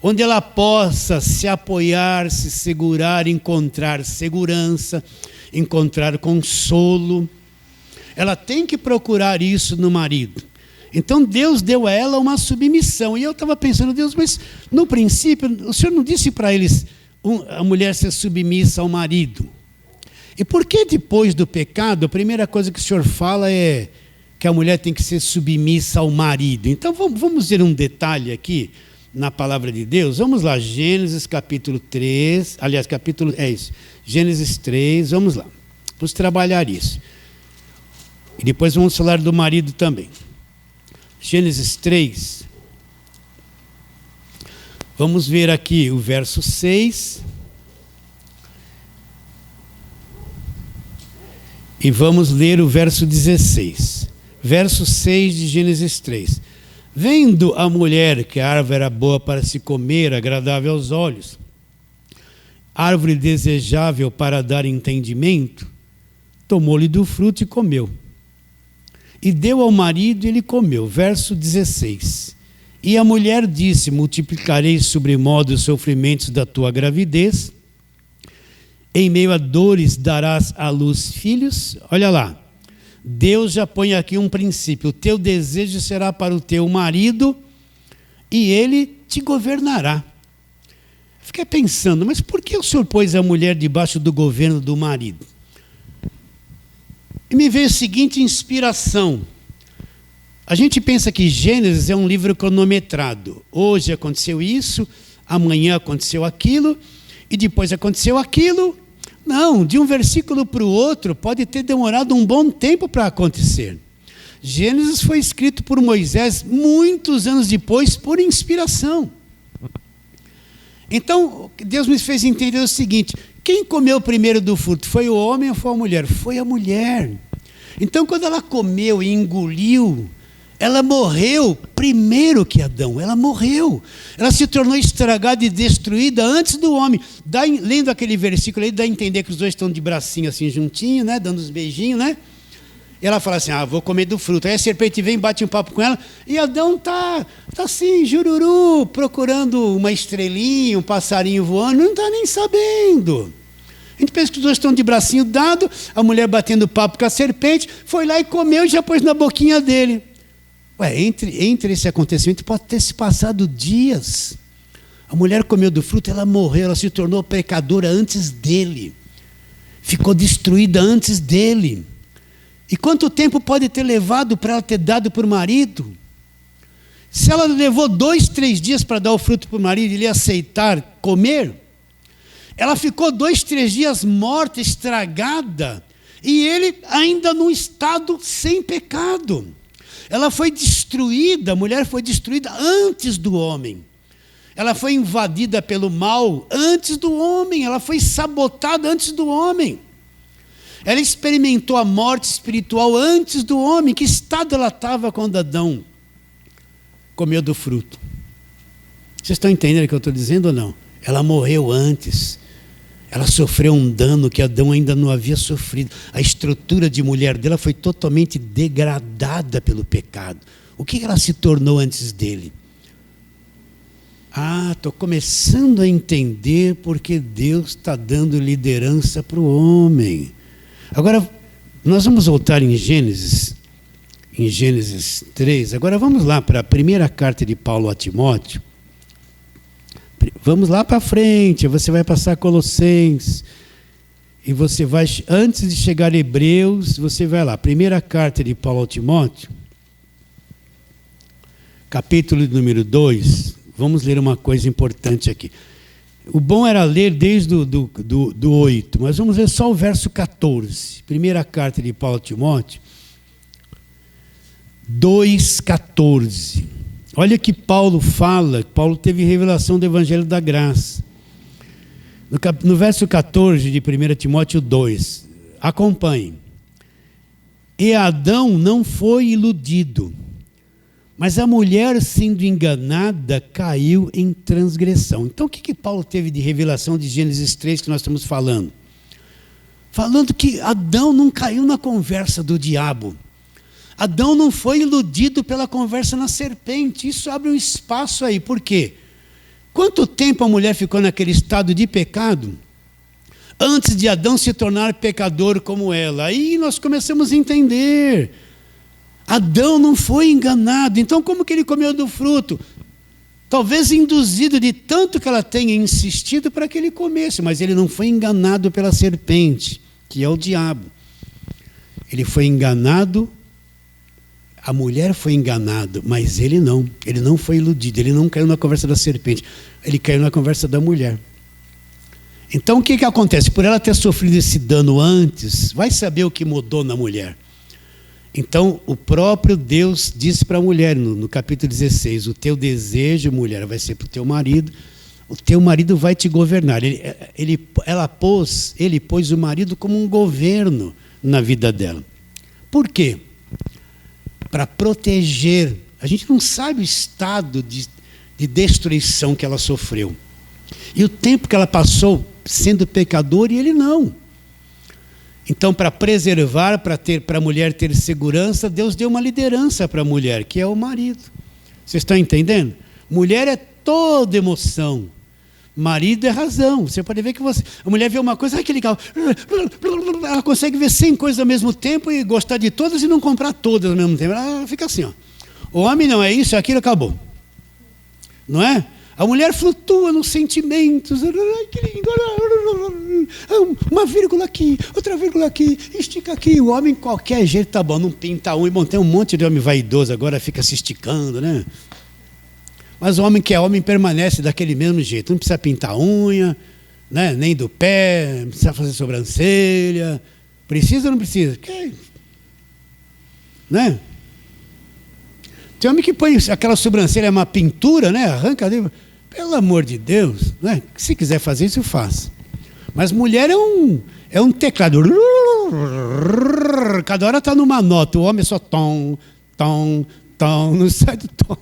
onde ela possa se apoiar, se segurar, encontrar segurança, encontrar consolo. Ela tem que procurar isso no marido. Então Deus deu a ela uma submissão. E eu estava pensando, Deus, mas no princípio, o Senhor não disse para eles a mulher ser submissa ao marido? E por que depois do pecado, a primeira coisa que o Senhor fala é que a mulher tem que ser submissa ao marido? Então vamos ver um detalhe aqui na palavra de Deus. Vamos lá, Gênesis capítulo 3, aliás, Gênesis 3, vamos lá. Vamos trabalhar isso. E depois vamos falar do marido também. Gênesis 3. Vamos ver aqui o verso 6. E vamos ler o verso 16. Verso 6 de Gênesis 3. Vendo a mulher que a árvore era boa para se comer, agradável aos olhos, árvore desejável para dar entendimento, tomou-lhe do fruto e comeu. E deu ao marido e ele comeu. Verso 16. E a mulher disse: multiplicarei sobremodo os sofrimentos da tua gravidez, em meio a dores darás à luz filhos. Olha lá, Deus já põe aqui um princípio: o teu desejo será para o teu marido e ele te governará. Fiquei pensando, mas por que o Senhor pôs a mulher debaixo do governo do marido? E me veio a seguinte inspiração. A gente pensa que Gênesis é um livro cronometrado. Hoje aconteceu isso, amanhã aconteceu aquilo, e depois aconteceu aquilo. Não, de um versículo para o outro pode ter demorado um bom tempo para acontecer. Gênesis foi escrito por Moisés muitos anos depois, por inspiração. Então, Deus me fez entender o seguinte: quem comeu primeiro do fruto? Foi o homem ou foi a mulher? Foi a mulher. Então, quando ela comeu e engoliu, ela morreu primeiro que Adão. Ela morreu. Ela se tornou estragada e destruída antes do homem. Lendo aquele versículo aí, dá a entender que os dois estão de bracinho assim juntinho, né? Dando uns beijinhos, né? E ela fala assim: vou comer do fruto. Aí a serpente vem, bate um papo com ela, e Adão tá assim, jururu, procurando uma estrelinha, um passarinho voando, não está nem sabendo. A gente pensa que os dois estão de bracinho dado, a mulher batendo papo com a serpente, foi lá e comeu e já pôs na boquinha dele. Entre esse acontecimento pode ter se passado dias. A mulher comeu do fruto, ela morreu, ela se tornou pecadora antes dele. Ficou destruída antes dele. E quanto tempo pode ter levado para ela ter dado para o marido? Se ela levou 2, 3 dias para dar o fruto para o marido e ele aceitar comer, ela ficou 2, 3 dias morta, estragada, e ele ainda num estado sem pecado. Ela foi destruída, a mulher foi destruída antes do homem. Ela foi invadida pelo mal antes do homem, ela foi sabotada antes do homem. Ela experimentou a morte espiritual antes do homem. Que estado ela estava quando Adão comeu do fruto? Vocês estão entendendo o que eu estou dizendo ou não? Ela morreu antes. Ela sofreu um dano que Adão ainda não havia sofrido. A estrutura de mulher dela foi totalmente degradada pelo pecado. O que ela se tornou antes dele? Estou começando a entender porque Deus está dando liderança para o homem. Agora, nós vamos voltar em Gênesis 3. Agora vamos lá para a primeira carta de Paulo a Timóteo. Vamos lá para frente, você vai passar Colossenses. E você vai, antes de chegar a Hebreus, você vai lá. Primeira carta de Paulo a Timóteo, capítulo número 2. Vamos ler uma coisa importante aqui. O bom era ler desde do 8, mas vamos ler só o verso 14. Primeira carta de Paulo a Timóteo, 2,14. Olha que Paulo fala. Paulo teve revelação do Evangelho da Graça. No verso 14 de 1 Timóteo 2, acompanhe. E Adão não foi iludido, mas a mulher, sendo enganada, caiu em transgressão. Então, o que Paulo teve de revelação de Gênesis 3 que nós estamos falando? Falando que Adão não caiu na conversa do diabo. Adão não foi iludido pela conversa na serpente. Isso abre um espaço aí. Por quê? Quanto tempo a mulher ficou naquele estado de pecado antes de Adão se tornar pecador como ela? Aí nós começamos a entender. Adão não foi enganado. Então como que ele comeu do fruto? Talvez induzido de tanto que ela tenha insistido para que ele comesse, mas ele não foi enganado pela serpente, que é o diabo. Ele foi enganado, a mulher foi enganada, mas ele não foi iludido, ele não caiu na conversa da serpente, ele caiu na conversa da mulher. Então o que acontece? Por ela ter sofrido esse dano antes, vai saber o que mudou na mulher. Então, o próprio Deus disse para a mulher, no capítulo 16, o teu desejo, mulher, vai ser para o teu marido, o teu marido vai te governar. Ele pôs o marido como um governo na vida dela. Por quê? Para proteger. A gente não sabe o estado de destruição que ela sofreu. E o tempo que ela passou sendo pecadora e ele não. Então, para preservar, para a mulher ter segurança, Deus deu uma liderança para a mulher, que é o marido. Vocês estão entendendo? Mulher é toda emoção. Marido é razão. Você pode ver que a mulher vê uma coisa, que legal. Ela consegue ver 100 coisas ao mesmo tempo e gostar de todas e não comprar todas ao mesmo tempo. Ela fica assim, ó. O homem não é isso, é aquilo, acabou. Não é? A mulher flutua nos sentimentos. Ai, que lindo. Uma vírgula aqui, outra vírgula aqui, estica aqui. O homem, qualquer jeito, tá bom, não pinta unha. Bom, tem um monte de homem vaidoso agora, fica se esticando, né? Mas o homem que é homem permanece daquele mesmo jeito. Não precisa pintar unha, né? Nem do pé, não precisa fazer sobrancelha. Precisa ou não precisa? Né? Tem homem que põe aquela sobrancelha, é uma pintura, né? Arranca dele. Pelo amor de Deus, né? Se quiser fazer isso, faça. Mas mulher é um teclado. Cada hora está numa nota. O homem é só tom, tom, tom, não sai do tom.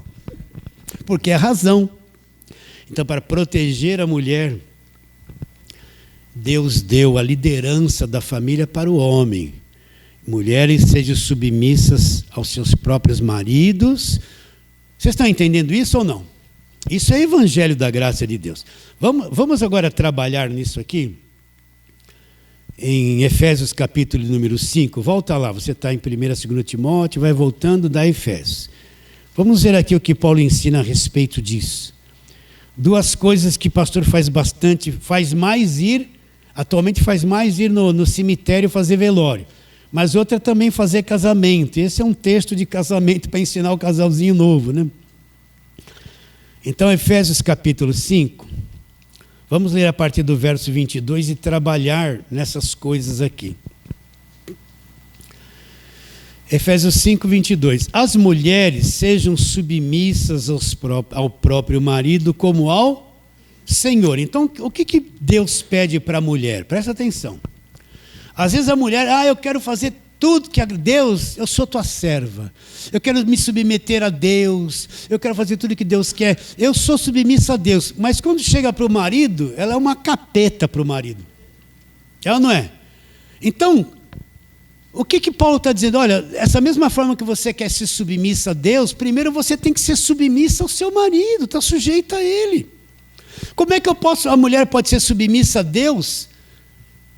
Porque é razão. Então, para proteger a mulher, Deus deu a liderança da família para o homem. Mulheres sejam submissas aos seus próprios maridos. Vocês estão entendendo isso ou não? Isso é evangelho da graça de Deus. Vamos agora trabalhar nisso aqui, em Efésios capítulo número 5. Volta lá, você está em 1ª e 2ª Timóteo, vai voltando da Efésios. Vamos ver aqui o que Paulo ensina a respeito disso. Duas coisas que o pastor atualmente faz mais ir no cemitério fazer velório. Mas outra também fazer casamento. Esse é um texto de casamento para ensinar o casalzinho novo, né? Então, Efésios capítulo 5, vamos ler a partir do verso 22 e trabalhar nessas coisas aqui. Efésios 5, 22. As mulheres sejam submissas ao próprio marido como ao Senhor. Então, o que Deus pede para a mulher? Presta atenção. Às vezes a mulher, eu quero fazer tudo que Deus, eu sou tua serva. Eu quero me submeter a Deus. Eu quero fazer tudo que Deus quer. Eu sou submissa a Deus. Mas quando chega para o marido, ela é uma capeta para o marido. Ela não é? Então, o que Paulo está dizendo? Olha, essa mesma forma que você quer ser submissa a Deus, primeiro você tem que ser submissa ao seu marido, está sujeita a ele. Como é que a mulher pode ser submissa a Deus,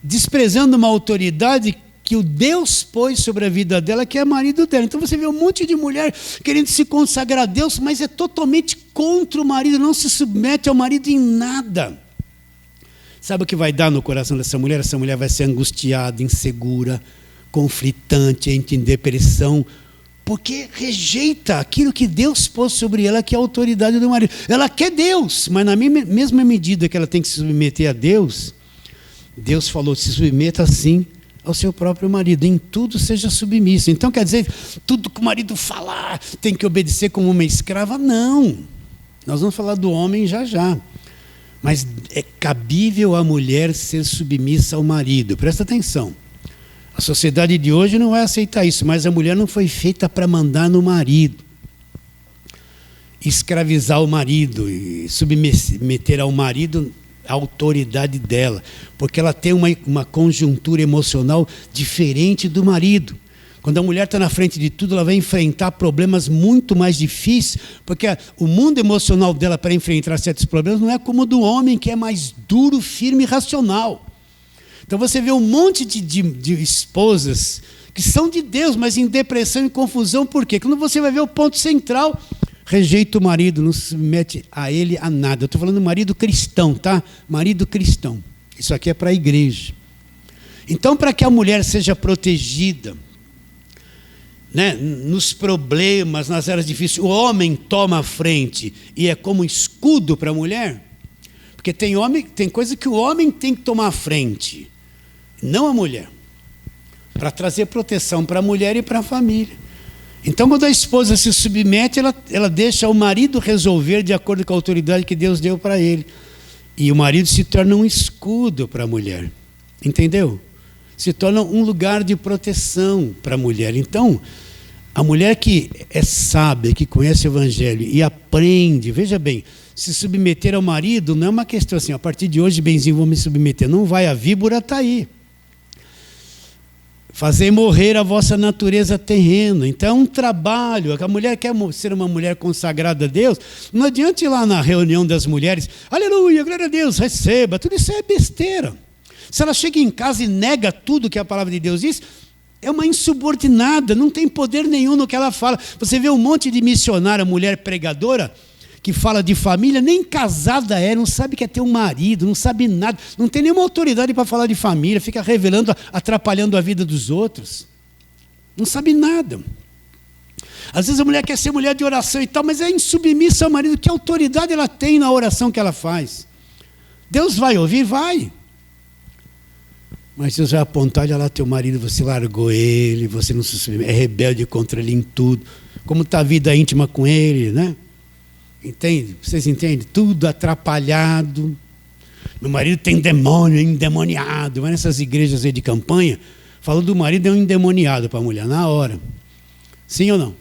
desprezando uma autoridade que o Deus pôs sobre a vida dela, que é marido dela? Então você vê um monte de mulher querendo se consagrar a Deus, mas é totalmente contra o marido, não se submete ao marido em nada. Sabe o que vai dar no coração dessa mulher? Essa mulher vai ser angustiada, insegura, conflitante, entra em depressão, porque rejeita aquilo que Deus pôs sobre ela, que é a autoridade do marido. Ela quer Deus, mas na mesma medida que ela tem que se submeter a Deus, Deus falou, se submeta assim ao seu próprio marido, em tudo seja submisso. Então quer dizer, tudo que o marido falar tem que obedecer como uma escrava? Não, nós vamos falar do homem já. Mas é cabível a mulher ser submissa ao marido. Presta atenção. A sociedade de hoje não vai aceitar isso, mas a mulher não foi feita para mandar no marido, escravizar o marido e submeter ao marido a autoridade dela, porque ela tem uma conjuntura emocional diferente do marido. Quando a mulher está na frente de tudo, ela vai enfrentar problemas muito mais difíceis, porque o mundo emocional dela para enfrentar certos problemas não é como o do homem, que é mais duro, firme e racional. Então você vê um monte de esposas que são de Deus, mas em depressão e confusão. Por quê? Quando você vai ver o ponto central, rejeita o marido, não se submete a ele a nada. Eu estou falando do marido cristão, tá? Marido cristão. Isso aqui é para a igreja. Então, para que a mulher seja protegida, né, nos problemas, nas áreas difíceis, o homem toma a frente e é como escudo para a mulher, porque tem coisa que o homem tem que tomar a frente, não a mulher, para trazer proteção para a mulher e para a família. Então, quando a esposa se submete, ela deixa o marido resolver de acordo com a autoridade que Deus deu para ele, e o marido se torna um escudo para a mulher, entendeu? Se torna um lugar de proteção para a mulher. Então, a mulher que é sábia, que conhece o Evangelho e aprende, veja bem, se submeter ao marido não é uma questão assim, a partir de hoje, benzinho, vou me submeter. Não vai, a víbora está aí. Fazer morrer a vossa natureza terrena. Então é um trabalho. A mulher quer ser uma mulher consagrada a Deus. Não adianta ir lá na reunião das mulheres, aleluia, glória a Deus, receba. Tudo isso é besteira. Se ela chega em casa e nega tudo que a palavra de Deus diz, é uma insubordinada, não tem poder nenhum no que ela fala. Você vê um monte de missionária, mulher pregadora, que fala de família, nem casada é, não sabe que é ter um marido, não sabe nada, não tem nenhuma autoridade para falar de família, fica revelando, atrapalhando a vida dos outros. Não sabe nada. Às vezes a mulher quer ser mulher de oração e tal, mas é insubmissa ao marido. Que autoridade ela tem na oração que ela faz? Deus vai ouvir? Vai. Mas Deus vai apontar, olha lá teu marido, você largou ele, você não se submete, é rebelde contra ele em tudo. Como está a vida íntima com ele, né? Entende? Vocês entendem? Tudo atrapalhado. Meu marido tem demônio, é endemoniado. Vai nessas igrejas aí de campanha, falou do marido é um endemoniado para a mulher, na hora. Sim ou não?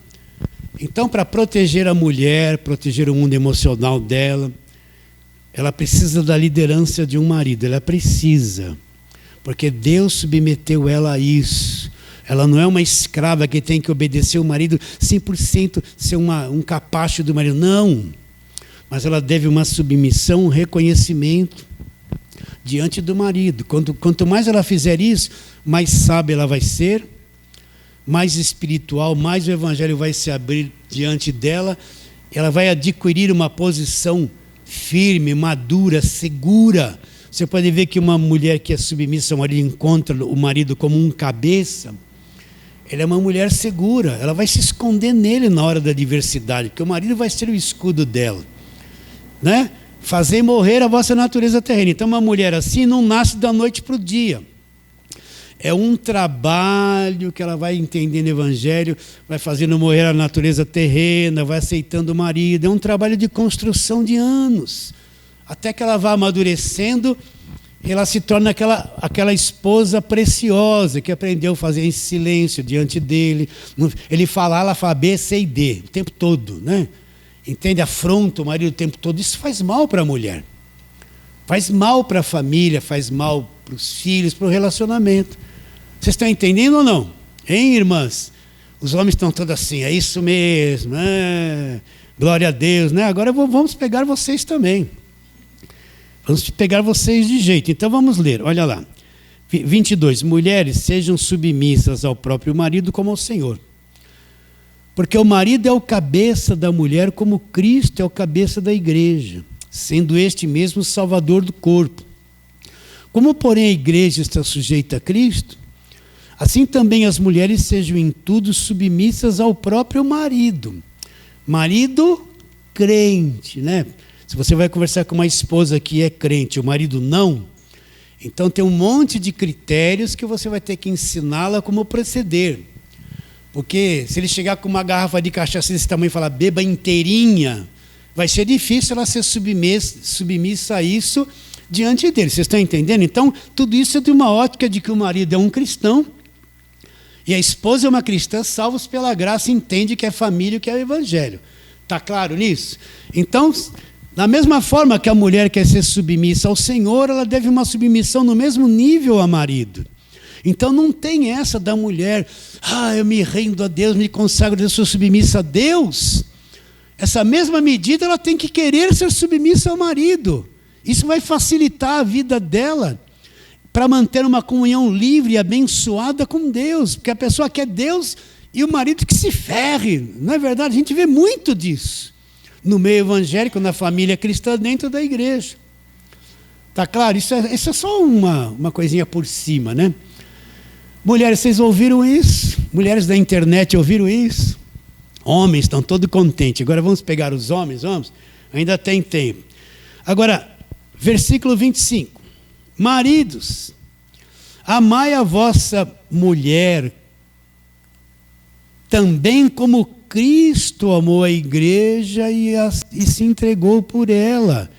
Então, para proteger a mulher, proteger o mundo emocional dela, ela precisa da liderança de um marido, ela precisa. Porque Deus submeteu ela a isso. Ela não é uma escrava que tem que obedecer o marido 100%, ser um capacho do marido. Não. Mas ela deve uma submissão, um reconhecimento diante do marido. Quanto mais ela fizer isso, mais sábia ela vai ser, mais espiritual, mais o evangelho vai se abrir diante dela. Ela vai adquirir uma posição firme, madura, segura. Você pode ver que uma mulher que é submissa ao marido encontra o marido como um cabeça. Ela é uma mulher segura, ela vai se esconder nele na hora da adversidade, porque o marido vai ser o escudo dela, né? Fazer morrer a vossa natureza terrena. Então uma mulher assim não nasce da noite para o dia. É um trabalho que ela vai entendendo o evangelho, vai fazendo morrer a natureza terrena, vai aceitando o marido. É um trabalho de construção de anos, até que ela vá amadurecendo ela se torna aquela esposa preciosa que aprendeu a fazer em silêncio diante dele. Ele fala, ela fala B, C e D o tempo todo, né? Entende? Afronta o marido o tempo todo. Isso faz mal para a mulher. Faz mal para a família, faz mal para os filhos, para o relacionamento. Vocês estão entendendo ou não? Hein, irmãs? Os homens estão todos assim, é isso mesmo, glória a Deus, né? Agora vamos pegar vocês também. Vamos pegar vocês de jeito. Então vamos ler, olha lá. 22. Mulheres, sejam submissas ao próprio marido como ao Senhor. Porque o marido é o cabeça da mulher, como Cristo é o cabeça da igreja, sendo este mesmo o salvador do corpo. Como, porém, a igreja está sujeita a Cristo, assim também as mulheres sejam em tudo submissas ao próprio marido. Marido crente, né? Se você vai conversar com uma esposa que é crente, o marido não, então tem um monte de critérios que você vai ter que ensiná-la como proceder. Porque se ele chegar com uma garrafa de cachaça desse tamanho e falar, beba inteirinha, vai ser difícil ela ser submissa a isso diante dele. Vocês estão entendendo? Então, tudo isso é de uma ótica de que o marido é um cristão e a esposa é uma cristã, salvos pela graça, entende que é família, que é o evangelho. Está claro nisso? Então, da mesma forma que a mulher quer ser submissa ao Senhor, ela deve uma submissão no mesmo nível ao marido. Então não tem essa da mulher, eu me rendo a Deus, me consagro, eu sou submissa a Deus. Essa mesma medida ela tem que querer ser submissa ao marido. Isso vai facilitar a vida dela para manter uma comunhão livre e abençoada com Deus, porque a pessoa quer Deus e o marido que se ferre. Não é verdade? A gente vê muito disso no meio evangélico, na família cristã, dentro da igreja. Está claro? Isso é só uma coisinha por cima, né? Mulheres, vocês ouviram isso? Mulheres da internet ouviram isso? Homens estão todos contentes. Agora vamos pegar os homens, vamos? Ainda tem tempo. Agora, versículo 25. Maridos, amai a vossa mulher, também como Cristo amou a igreja e se entregou por ela.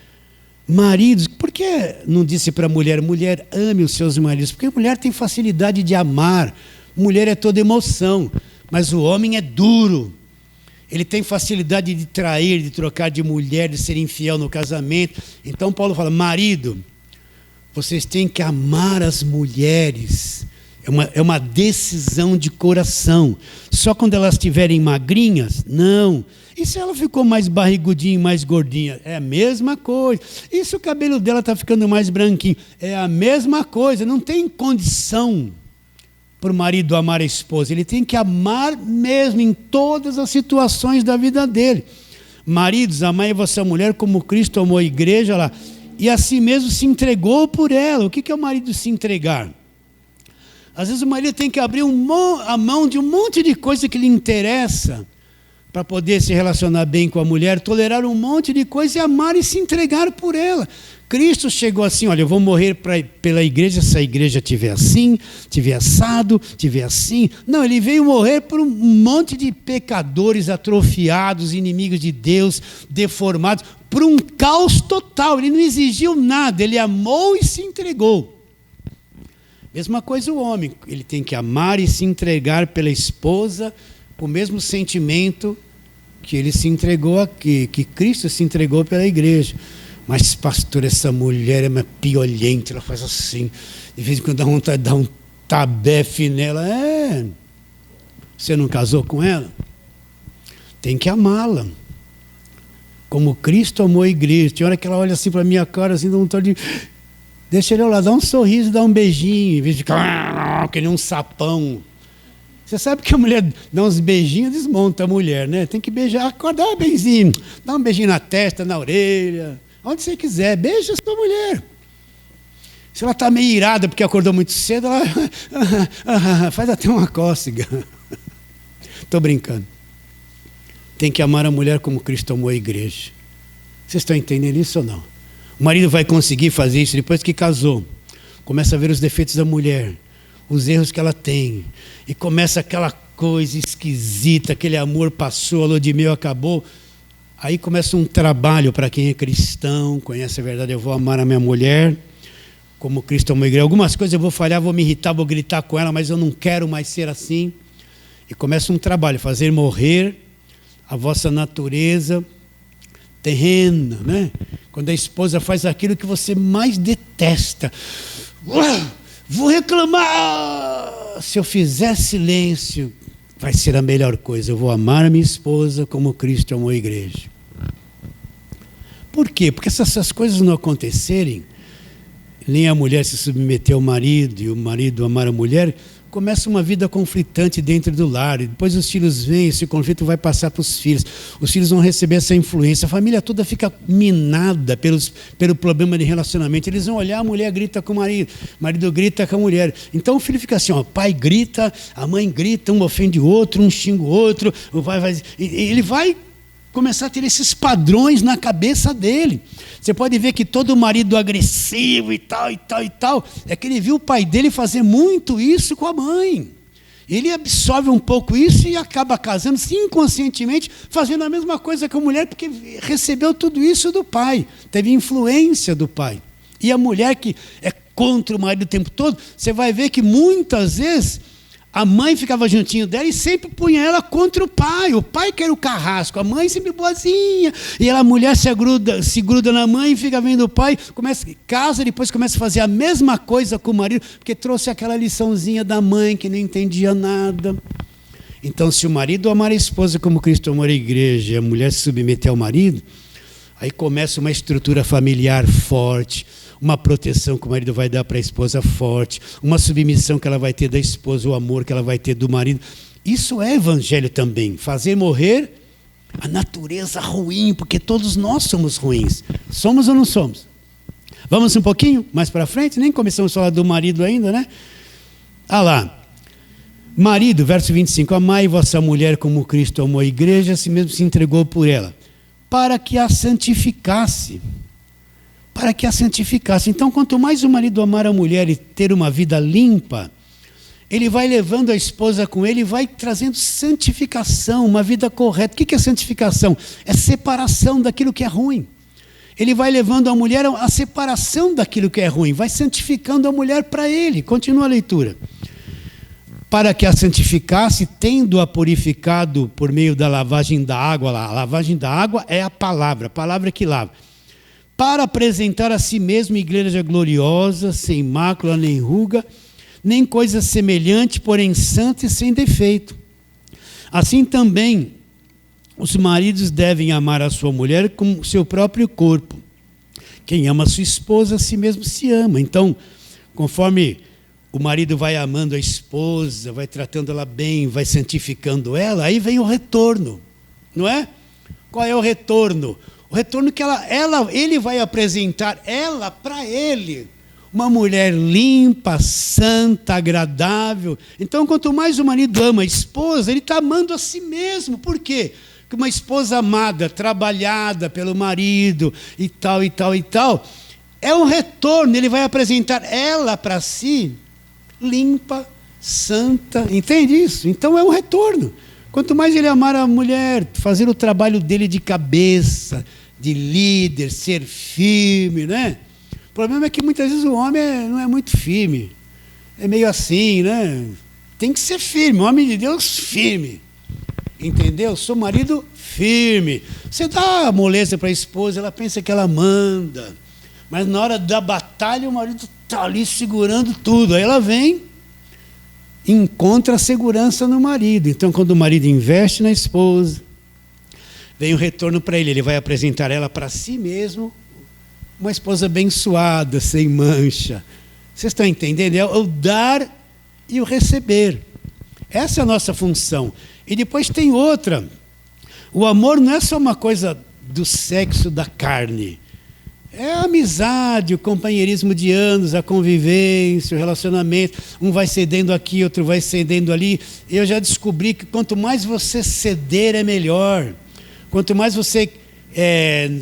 Maridos, por que não disse para a mulher, mulher, ame os seus maridos? Porque a mulher tem facilidade de amar, mulher é toda emoção, mas o homem é duro. Ele tem facilidade de trair, de trocar de mulher, de ser infiel no casamento. Então Paulo fala, marido, vocês têm que amar as mulheres. É uma decisão de coração. Só quando elas estiverem magrinhas? Não. E se ela ficou mais barrigudinha, mais gordinha? É a mesma coisa. E se o cabelo dela está ficando mais branquinho? É a mesma coisa. Não tem condição para o marido amar a esposa. Ele tem que amar mesmo em todas as situações da vida dele. Maridos, amai a vossa mulher como Cristo amou a igreja lá, e assim mesmo se entregou por ela. O que é o marido se entregar? Às vezes o marido tem que abrir a mão de um monte de coisa que lhe interessa para poder se relacionar bem com a mulher, tolerar um monte de coisa e amar e se entregar por ela. Cristo chegou assim, olha, eu vou morrer pela igreja se a igreja estiver assim, estiver assado, estiver assim. Não, ele veio morrer por um monte de pecadores atrofiados, inimigos de Deus, deformados, por um caos total. Ele não exigiu nada, ele amou e se entregou. Mesma coisa o homem, ele tem que amar e se entregar pela esposa, com o mesmo sentimento que ele se entregou aqui, que Cristo se entregou pela igreja. Mas, pastor, essa mulher é uma piolhenta, ela faz assim, de vez em quando dá vontade de dar um tabefe nela. Você não casou com ela? Tem que amá-la. Como Cristo amou a igreja. Tem hora que ela olha assim para a minha cara, assim, dá vontade de... Deixa ele lá, dá um sorriso, dá um beijinho, em vez de ficar que nem um sapão. Você sabe que a mulher dá uns beijinhos, desmonta a mulher, né? Tem que beijar, acordar benzinho, dá um beijinho na testa, na orelha, onde você quiser, beija a sua mulher. Se ela está meio irada porque acordou muito cedo, ela faz até uma cócega. Estou brincando. Tem que amar a mulher como Cristo amou a igreja. Vocês estão entendendo isso ou não? O marido vai conseguir fazer isso depois que casou. Começa a ver os defeitos da mulher, os erros que ela tem. E começa aquela coisa esquisita, aquele amor passou, a lua de mel acabou. Aí começa um trabalho para quem é cristão, conhece a verdade, eu vou amar a minha mulher como Cristo amou a igreja. Algumas coisas eu vou falhar, vou me irritar, vou gritar com ela, mas eu não quero mais ser assim. E começa um trabalho, fazer morrer a vossa natureza terrena, né? Quando a esposa faz aquilo que você mais detesta. Vou reclamar! Se eu fizer silêncio, vai ser a melhor coisa. Eu vou amar a minha esposa como Cristo amou a igreja. Por quê? Porque se essas coisas não acontecerem, nem a mulher se submeter ao marido e o marido amar a mulher, começa uma vida conflitante dentro do lar. E depois os filhos vêm, esse conflito vai passar para os filhos. Os filhos vão receber essa influência. A família toda fica minada pelo problema de relacionamento. Eles vão olhar, a mulher grita com o marido grita com a mulher. Então o filho fica assim, ó, pai grita, a mãe grita, um ofende o outro, um xinga o outro. Ele vai começar a ter esses padrões na cabeça dele. Você pode ver que todo marido agressivo e tal, é que ele viu o pai dele fazer muito isso com a mãe. Ele absorve um pouco isso e acaba casando-se inconscientemente, fazendo a mesma coisa com a mulher, porque recebeu tudo isso do pai, teve influência do pai. E a mulher que é contra o marido o tempo todo, você vai ver que muitas vezes a mãe ficava juntinho dela e sempre punha ela contra o pai que era o carrasco, a mãe sempre boazinha, e a mulher se gruda na mãe e fica vendo o pai, casa, depois começa a fazer a mesma coisa com o marido, porque trouxe aquela liçãozinha da mãe que não entendia nada. Então, se o marido amar a esposa como Cristo amou a igreja e a mulher se submeter ao marido, aí começa uma estrutura familiar forte, uma proteção que o marido vai dar para a esposa forte, uma submissão que ela vai ter da esposa, o amor que ela vai ter do marido. Isso é evangelho também, fazer morrer a natureza ruim, porque todos nós somos ruins. Somos ou não somos? Vamos um pouquinho mais para frente? Nem começamos a falar do marido ainda, né? Ah lá. Marido, verso 25, amai vossa mulher como Cristo amou a igreja, assim mesmo se entregou por ela, para que a santificasse. Para que a santificasse. Então, quanto mais o marido amar a mulher e ter uma vida limpa, ele vai levando a esposa com ele e vai trazendo santificação, uma vida correta. O que é santificação? É separação daquilo que é ruim. Ele vai levando a mulher a separação daquilo que é ruim, vai santificando a mulher para ele. Continua a leitura. Para que a santificasse, tendo-a purificado por meio da lavagem da água. A lavagem da água é a palavra que lava. Para apresentar a si mesmo igreja gloriosa, sem mácula nem ruga, nem coisa semelhante, porém santa e sem defeito. Assim também, os maridos devem amar a sua mulher como seu próprio corpo. Quem ama a sua esposa, a si mesmo se ama. Então, conforme o marido vai amando a esposa, vai tratando ela bem, vai santificando ela, aí vem o retorno, não é? Qual é o retorno? O retorno que ele vai apresentar ela para ele. Uma mulher limpa, santa, agradável. Então, quanto mais o marido ama a esposa, ele está amando a si mesmo. Por quê? Porque uma esposa amada, trabalhada pelo marido e tal, é um retorno. Ele vai apresentar ela para si, limpa, santa. Entende isso? Então, é um retorno. Quanto mais ele amar a mulher, fazer o trabalho dele de cabeça, de líder, ser firme, né? O problema é que muitas vezes o homem não é muito firme. É meio assim, né? Tem que ser firme, o homem de Deus firme. Entendeu? Sou marido firme. Você dá a moleza para a esposa, ela pensa que ela manda. Mas na hora da batalha o marido está ali segurando tudo. Aí ela vem, encontra a segurança no marido. Então, quando o marido investe na esposa, vem o retorno para ele. Ele vai apresentar ela para si mesmo, uma esposa abençoada, sem mancha. Vocês estão entendendo? É o dar e o receber. Essa é a nossa função. E depois tem outra. O amor não é só uma coisa do sexo da carne. É a amizade, o companheirismo de anos, a convivência, o relacionamento. Um vai cedendo aqui, outro vai cedendo ali. Eu já descobri que quanto mais você ceder é melhor. Quanto mais você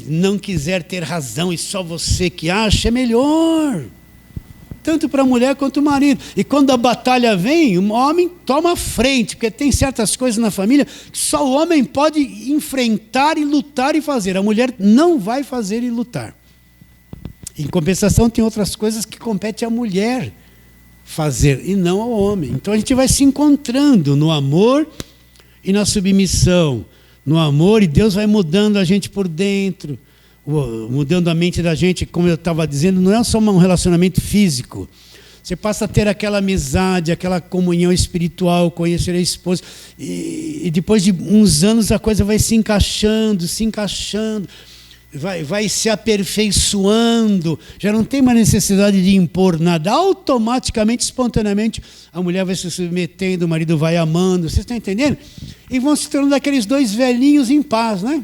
não quiser ter razão e só você que acha, é melhor. Tanto para a mulher quanto o marido. E quando a batalha vem, o homem toma a frente, porque tem certas coisas na família que só o homem pode enfrentar e lutar e fazer. A mulher não vai fazer e lutar. Em compensação, tem outras coisas que compete à mulher fazer e não ao homem. Então a gente vai se encontrando no amor e na submissão. No amor, e Deus vai mudando a gente por dentro, mudando a mente da gente, como eu estava dizendo, não é só um relacionamento físico. Você passa a ter aquela amizade, aquela comunhão espiritual, conhecer a esposa, e depois de uns anos a coisa vai se encaixando, vai se aperfeiçoando, já não tem mais necessidade de impor nada, automaticamente, espontaneamente, a mulher vai se submetendo, o marido vai amando, vocês estão entendendo? E vão se tornando aqueles dois velhinhos em paz, né?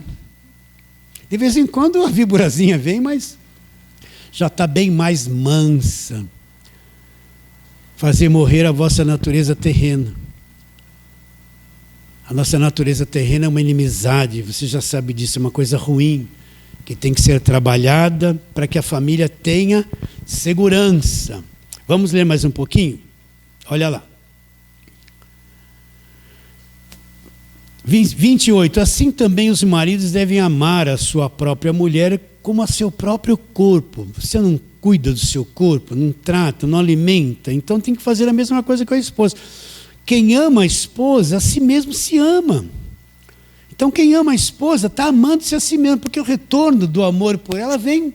De vez em quando a víborazinha vem, mas já está bem mais mansa. Fazer morrer a vossa natureza terrena. A nossa natureza terrena é uma inimizade, você já sabe disso, é uma coisa ruim, que tem que ser trabalhada para que a família tenha segurança. Vamos ler mais um pouquinho? Olha lá. 28. Assim também os maridos devem amar a sua própria mulher como a seu próprio corpo. Você não cuida do seu corpo, não trata, não alimenta, então tem que fazer a mesma coisa com a esposa. Quem ama a esposa, a si mesmo se ama. Então quem ama a esposa está amando-se a si mesmo, porque o retorno do amor por ela vem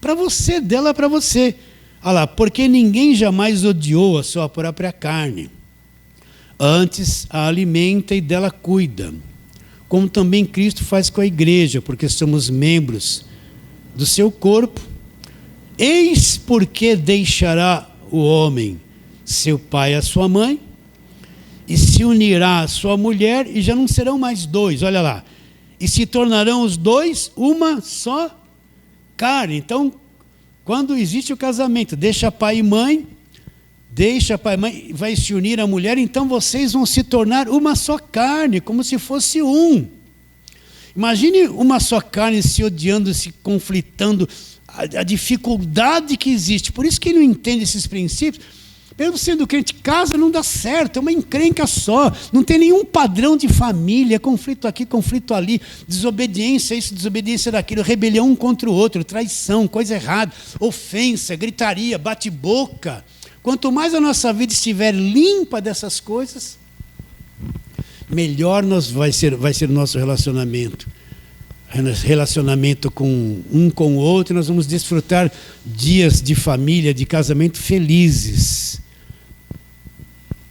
para você, dela para você. Olha lá, porque ninguém jamais odiou a sua própria carne. Antes a alimenta e dela cuida, como também Cristo faz com a igreja, porque somos membros do seu corpo. Eis porque deixará o homem seu pai e a sua mãe, e se unirá à sua mulher, e já não serão mais dois, olha lá, e se tornarão os dois uma só carne. Então, quando existe o casamento, deixa pai e mãe, vai se unir à mulher, então vocês vão se tornar uma só carne, como se fosse um. Imagine uma só carne se odiando, se conflitando, a dificuldade que existe. Por isso que ele não entende esses princípios. Mesmo sendo crente, casa não dá certo, é uma encrenca só, não tem nenhum padrão de família, conflito aqui, conflito ali, desobediência isso, desobediência daquilo, rebelião um contra o outro, traição, coisa errada, ofensa, gritaria, bate-boca. Quanto mais a nossa vida estiver limpa dessas coisas, melhor vai ser o nosso relacionamento com o outro, nós vamos desfrutar dias de família, de casamento felizes.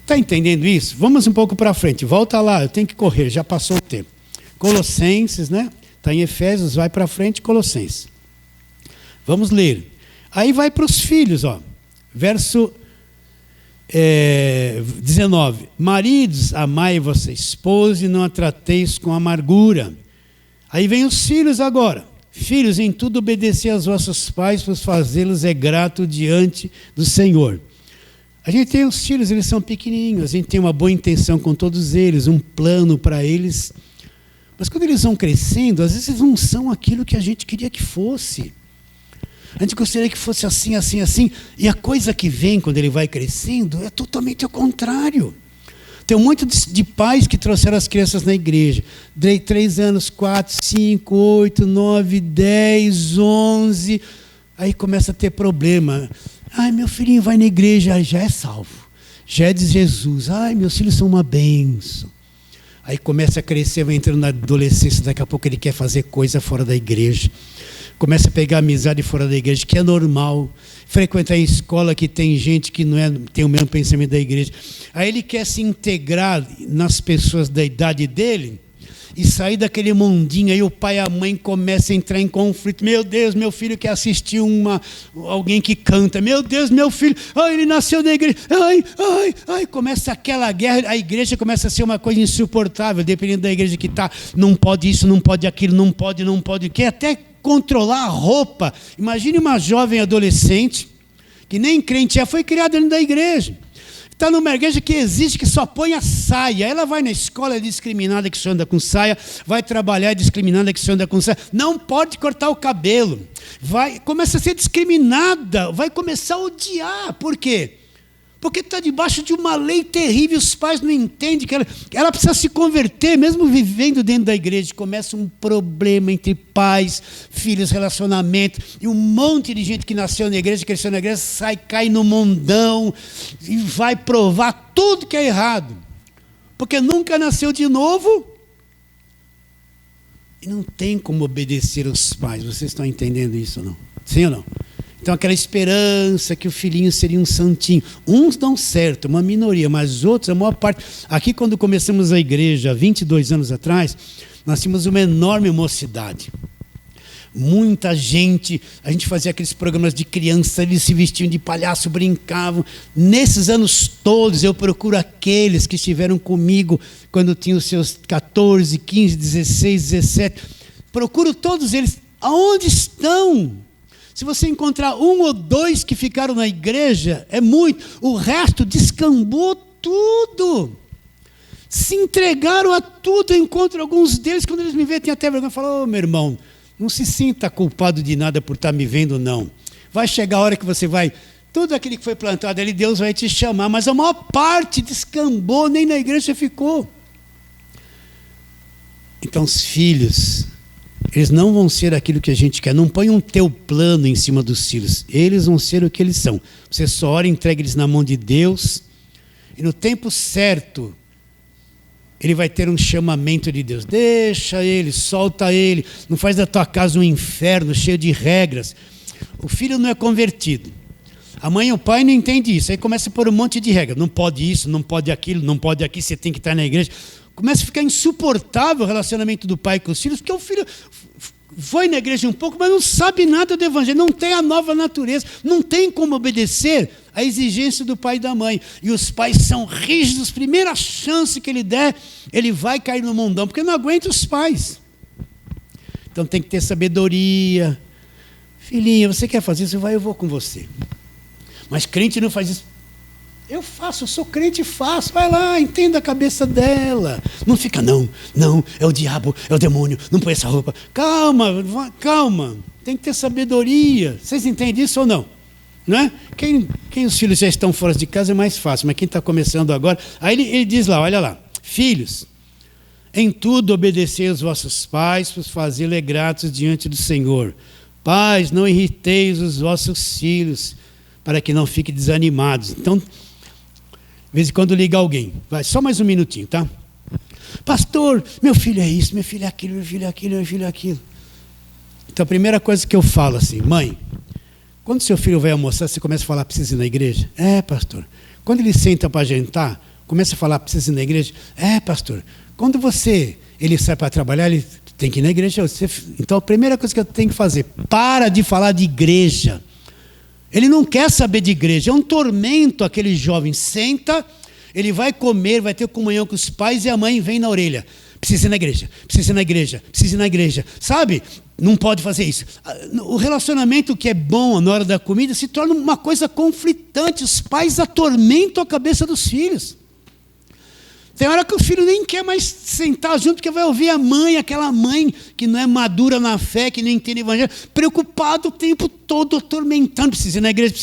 Está entendendo isso? Vamos um pouco para frente, volta lá, eu tenho que correr, já passou o tempo. Colossenses, né? Está em Efésios, vai para frente, Colossenses. Vamos ler. Aí vai para os filhos, ó. Verso 19. Maridos, amai vossa esposa e não a trateis com amargura. Aí vem os filhos agora. Filhos, em tudo obedecei aos vossos pais, pois fazê-los é grato diante do Senhor. A gente tem os filhos, eles são pequenininhos, a gente tem uma boa intenção com todos eles, um plano para eles. Mas quando eles vão crescendo, às vezes eles não são aquilo que a gente queria que fosse. A gente gostaria que fosse assim, assim, assim. E a coisa que vem quando ele vai crescendo é totalmente ao contrário. Tem um monte de pais que trouxeram as crianças na igreja. 3 anos, 4, 5, 8, 9, 10, 11. Aí começa a ter problema. Ai, meu filhinho vai na igreja, já é salvo. Já é de Jesus. Ai, meus filhos são uma bênção. Aí começa a crescer, vai entrando na adolescência, daqui a pouco ele quer fazer coisa fora da igreja. Começa a pegar amizade fora da igreja, que é normal. Frequentar a escola que tem gente que não tem o mesmo pensamento da igreja. Aí ele quer se integrar nas pessoas da idade dele e sair daquele mundinho. Aí o pai e a mãe começam a entrar em conflito. Meu Deus, meu filho quer assistir alguém que canta. Meu Deus, meu filho, ele nasceu na igreja. Começa aquela guerra. A igreja começa a ser uma coisa insuportável, dependendo da igreja que está. Não pode isso, não pode aquilo, não pode. Quer até controlar a roupa. Imagine uma jovem adolescente que nem crente foi criada dentro da igreja. Está numa igreja que existe, que só põe a saia. Ela vai na escola, é discriminada que só anda com saia. Vai trabalhar, é discriminada que só anda com saia. Não pode cortar o cabelo. Começa a ser discriminada. Vai começar a odiar. Por quê? Porque está debaixo de uma lei terrível, os pais não entendem que ela precisa se converter, mesmo vivendo dentro da igreja. Começa um problema entre pais, filhos, relacionamento, e um monte de gente que nasceu na igreja, cresceu na igreja, cai no mundão e vai provar tudo que é errado. Porque nunca nasceu de novo e não tem como obedecer aos pais. Vocês estão entendendo isso ou não? Sim ou não? Então aquela esperança que o filhinho seria um santinho. Uns dão certo, uma minoria, mas outros, a maior parte. Aqui quando começamos a igreja, há 22 anos atrás, nós tínhamos uma enorme mocidade. Muita gente, a gente fazia aqueles programas de criança, eles se vestiam de palhaço, brincavam. Nesses anos todos eu procuro aqueles que estiveram comigo quando tinham os seus 14, 15, 16, 17. Procuro todos eles. Aonde estão? Se você encontrar um ou dois que ficaram na igreja, é muito. O resto descambou tudo. Se entregaram a tudo. Eu encontro alguns deles, quando eles me veem, tem até vergonha. Falam, meu irmão, não se sinta culpado de nada por estar me vendo, não. Vai chegar a hora que você vai... Tudo aquilo que foi plantado ali, Deus vai te chamar. Mas a maior parte descambou, nem na igreja ficou. Então os filhos... Eles não vão ser aquilo que a gente quer. Não põe um teu plano em cima dos filhos. Eles vão ser o que eles são. Você só ora e entrega eles na mão de Deus. E no tempo certo, ele vai ter um chamamento de Deus. Deixa ele, solta ele. Não faz da tua casa um inferno cheio de regras. O filho não é convertido. A mãe e o pai não entendem isso. Aí começa a pôr um monte de regras. Não pode isso, não pode aquilo, não pode aqui, você tem que estar na igreja. Começa a ficar insuportável o relacionamento do pai com os filhos, porque o filho foi na igreja um pouco, mas não sabe nada do evangelho, não tem a nova natureza, não tem como obedecer à exigência do pai e da mãe. E os pais são rígidos, primeira chance que ele der, ele vai cair no mundão, porque não aguenta os pais. Então tem que ter sabedoria. Filhinha, você quer fazer isso? Vai, eu vou com você. Mas crente não faz isso. Eu faço, eu sou crente e faço. Vai lá, entenda a cabeça dela. Não fica, não, é o diabo, é o demônio, não põe essa roupa. Calma. Tem que ter sabedoria. Vocês entendem isso ou não? Não é? Quem os filhos já estão fora de casa é mais fácil, mas quem está começando agora... Aí ele diz lá, olha lá. Filhos, em tudo obedecei aos vossos pais, por fazê-los gratos diante do Senhor. Pais, não irriteis os vossos filhos, para que não fiquem desanimados. Então... De vez em quando liga alguém. Vai, só mais um minutinho, tá? Pastor, meu filho é isso, meu filho é aquilo, meu filho é aquilo, meu filho é aquilo. Então a primeira coisa que eu falo assim, mãe, quando seu filho vai almoçar, você começa a falar, precisa ir na igreja? É, pastor. Quando ele senta para jantar, começa a falar, precisa ir na igreja? É, pastor. Quando ele sai para trabalhar, ele tem que ir na igreja. Então a primeira coisa que eu tenho que fazer, para de falar de igreja. Ele não quer saber de igreja, é um tormento aquele jovem. Senta, ele vai comer, vai ter comunhão com os pais e a mãe vem na orelha. Precisa ir na igreja, precisa ir na igreja, precisa ir na igreja. Sabe? Não pode fazer isso. O relacionamento que é bom na hora da comida se torna uma coisa conflitante. Os pais atormentam a cabeça dos filhos. Tem hora que o filho nem quer mais sentar junto, porque vai ouvir a mãe, aquela mãe que não é madura na fé, que não entende o evangelho, preocupado o tempo todo, atormentando. Precisa ir na igreja,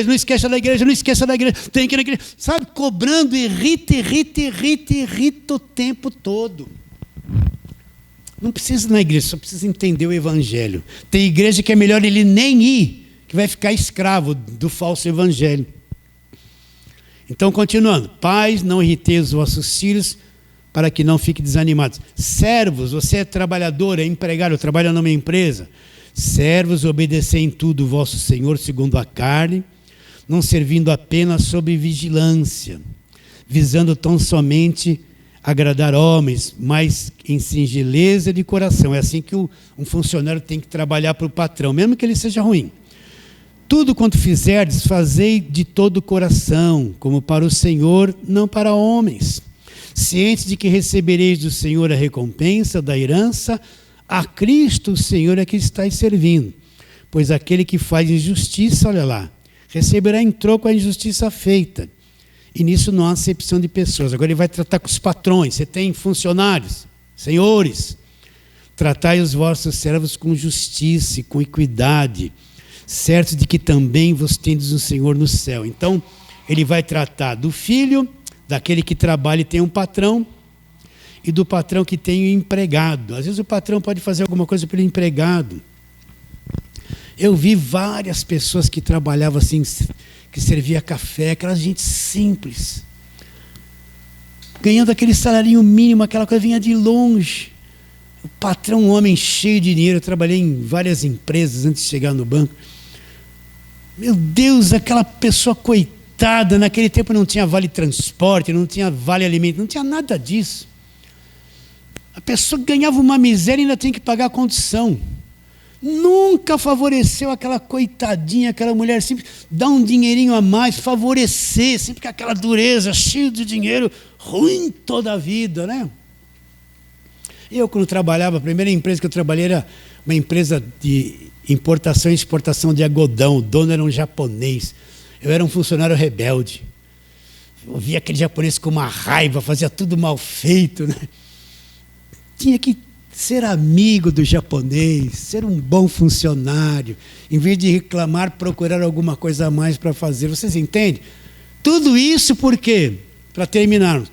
não esqueça da igreja, não esqueça da igreja, tem que ir na igreja. Sabe, cobrando, irrita o tempo todo. Não precisa ir na igreja, só precisa entender o evangelho. Tem igreja que é melhor ele nem ir, que vai ficar escravo do falso evangelho. Então, continuando. Pais, não irriteis os vossos filhos, para que não fiquem desanimados. Servos, você é trabalhador, é empregado, trabalha numa empresa. Servos, obedecei em tudo o vosso Senhor, segundo a carne, não servindo apenas sob vigilância, visando tão somente agradar homens, mas em singeleza de coração. É assim que um funcionário tem que trabalhar para o patrão, mesmo que ele seja ruim. Tudo quanto fizerdes, fazei de todo o coração, como para o Senhor, não para homens. Cientes de que recebereis do Senhor a recompensa da herança, a Cristo o Senhor é que estáis servindo. Pois aquele que faz injustiça, olha lá, receberá em troco a injustiça feita. E nisso não há acepção de pessoas. Agora ele vai tratar com os patrões. Você tem funcionários, senhores. Tratai os vossos servos com justiça e com equidade, certo de que também vos tendes o Senhor no céu. Então, Ele vai tratar do filho, daquele que trabalha e tem um patrão, e do patrão que tem um empregado. Às vezes o patrão pode fazer alguma coisa pelo empregado. Eu vi várias pessoas que trabalhavam assim, que servia café, aquela gente simples, ganhando aquele salarinho mínimo, aquela coisa vinha de longe. O patrão, um homem cheio de dinheiro. Eu trabalhei em várias empresas antes de chegar no banco. Meu Deus, aquela pessoa coitada, naquele tempo não tinha vale transporte, não tinha vale alimento, não tinha nada disso. A pessoa ganhava uma miséria e ainda tem que pagar a condução. Nunca favoreceu aquela coitadinha, aquela mulher simples, dá um dinheirinho a mais, favorecer, sempre com aquela dureza, cheio de dinheiro, ruim toda a vida, né? Eu, quando trabalhava, a primeira empresa que eu trabalhei era uma empresa de importação e exportação de algodão. O dono era um japonês. Eu era um funcionário rebelde. Eu via aquele japonês com uma raiva, fazia tudo mal feito, né? Tinha que ser amigo do japonês, ser um bom funcionário, em vez de reclamar, procurar alguma coisa a mais para fazer. Vocês entendem? Tudo isso por quê? Para terminarmos.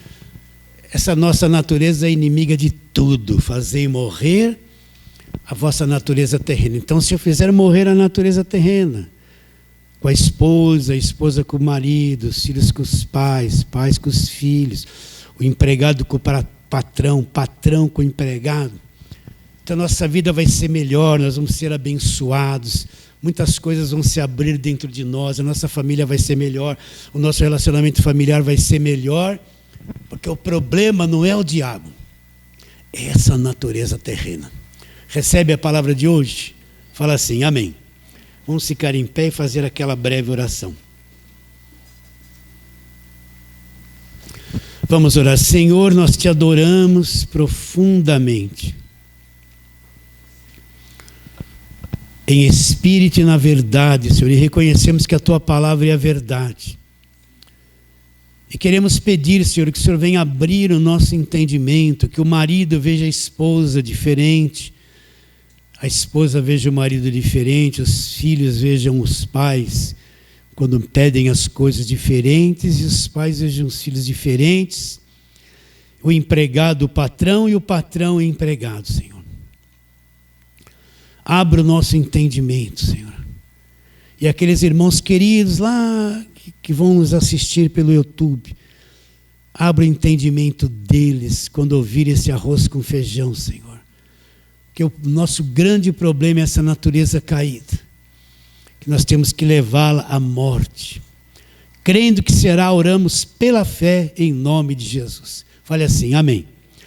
Essa nossa natureza é inimiga de tudo. Fazei morrer a vossa natureza terrena. Então, se eu fizer morrer a natureza terrena, com a esposa com o marido, os filhos com os pais com os filhos, o empregado com o patrão com o empregado, então nossa vida vai ser melhor, nós vamos ser abençoados, muitas coisas vão se abrir dentro de nós, a nossa família vai ser melhor, o nosso relacionamento familiar vai ser melhor, porque o problema não é o diabo, é essa natureza terrena. Recebe a palavra de hoje? Fala assim, amém. Vamos ficar em pé e fazer aquela breve oração. Vamos orar. Senhor, nós te adoramos profundamente, em espírito e na verdade, Senhor, e reconhecemos que a tua palavra é a verdade. E queremos pedir, Senhor, que o Senhor venha abrir o nosso entendimento, que o marido veja a esposa diferente, a esposa veja o marido diferente, os filhos vejam os pais quando pedem as coisas diferentes, e os pais vejam os filhos diferentes, o empregado, o patrão, e o patrão, o empregado, Senhor. Abra o nosso entendimento, Senhor. E aqueles irmãos queridos lá que vão nos assistir pelo YouTube, abra o entendimento deles quando ouvir esse arroz com feijão, Senhor. Porque o nosso grande problema é essa natureza caída, que nós temos que levá-la à morte. Crendo que será, oramos pela fé em nome de Jesus. Fale assim, amém.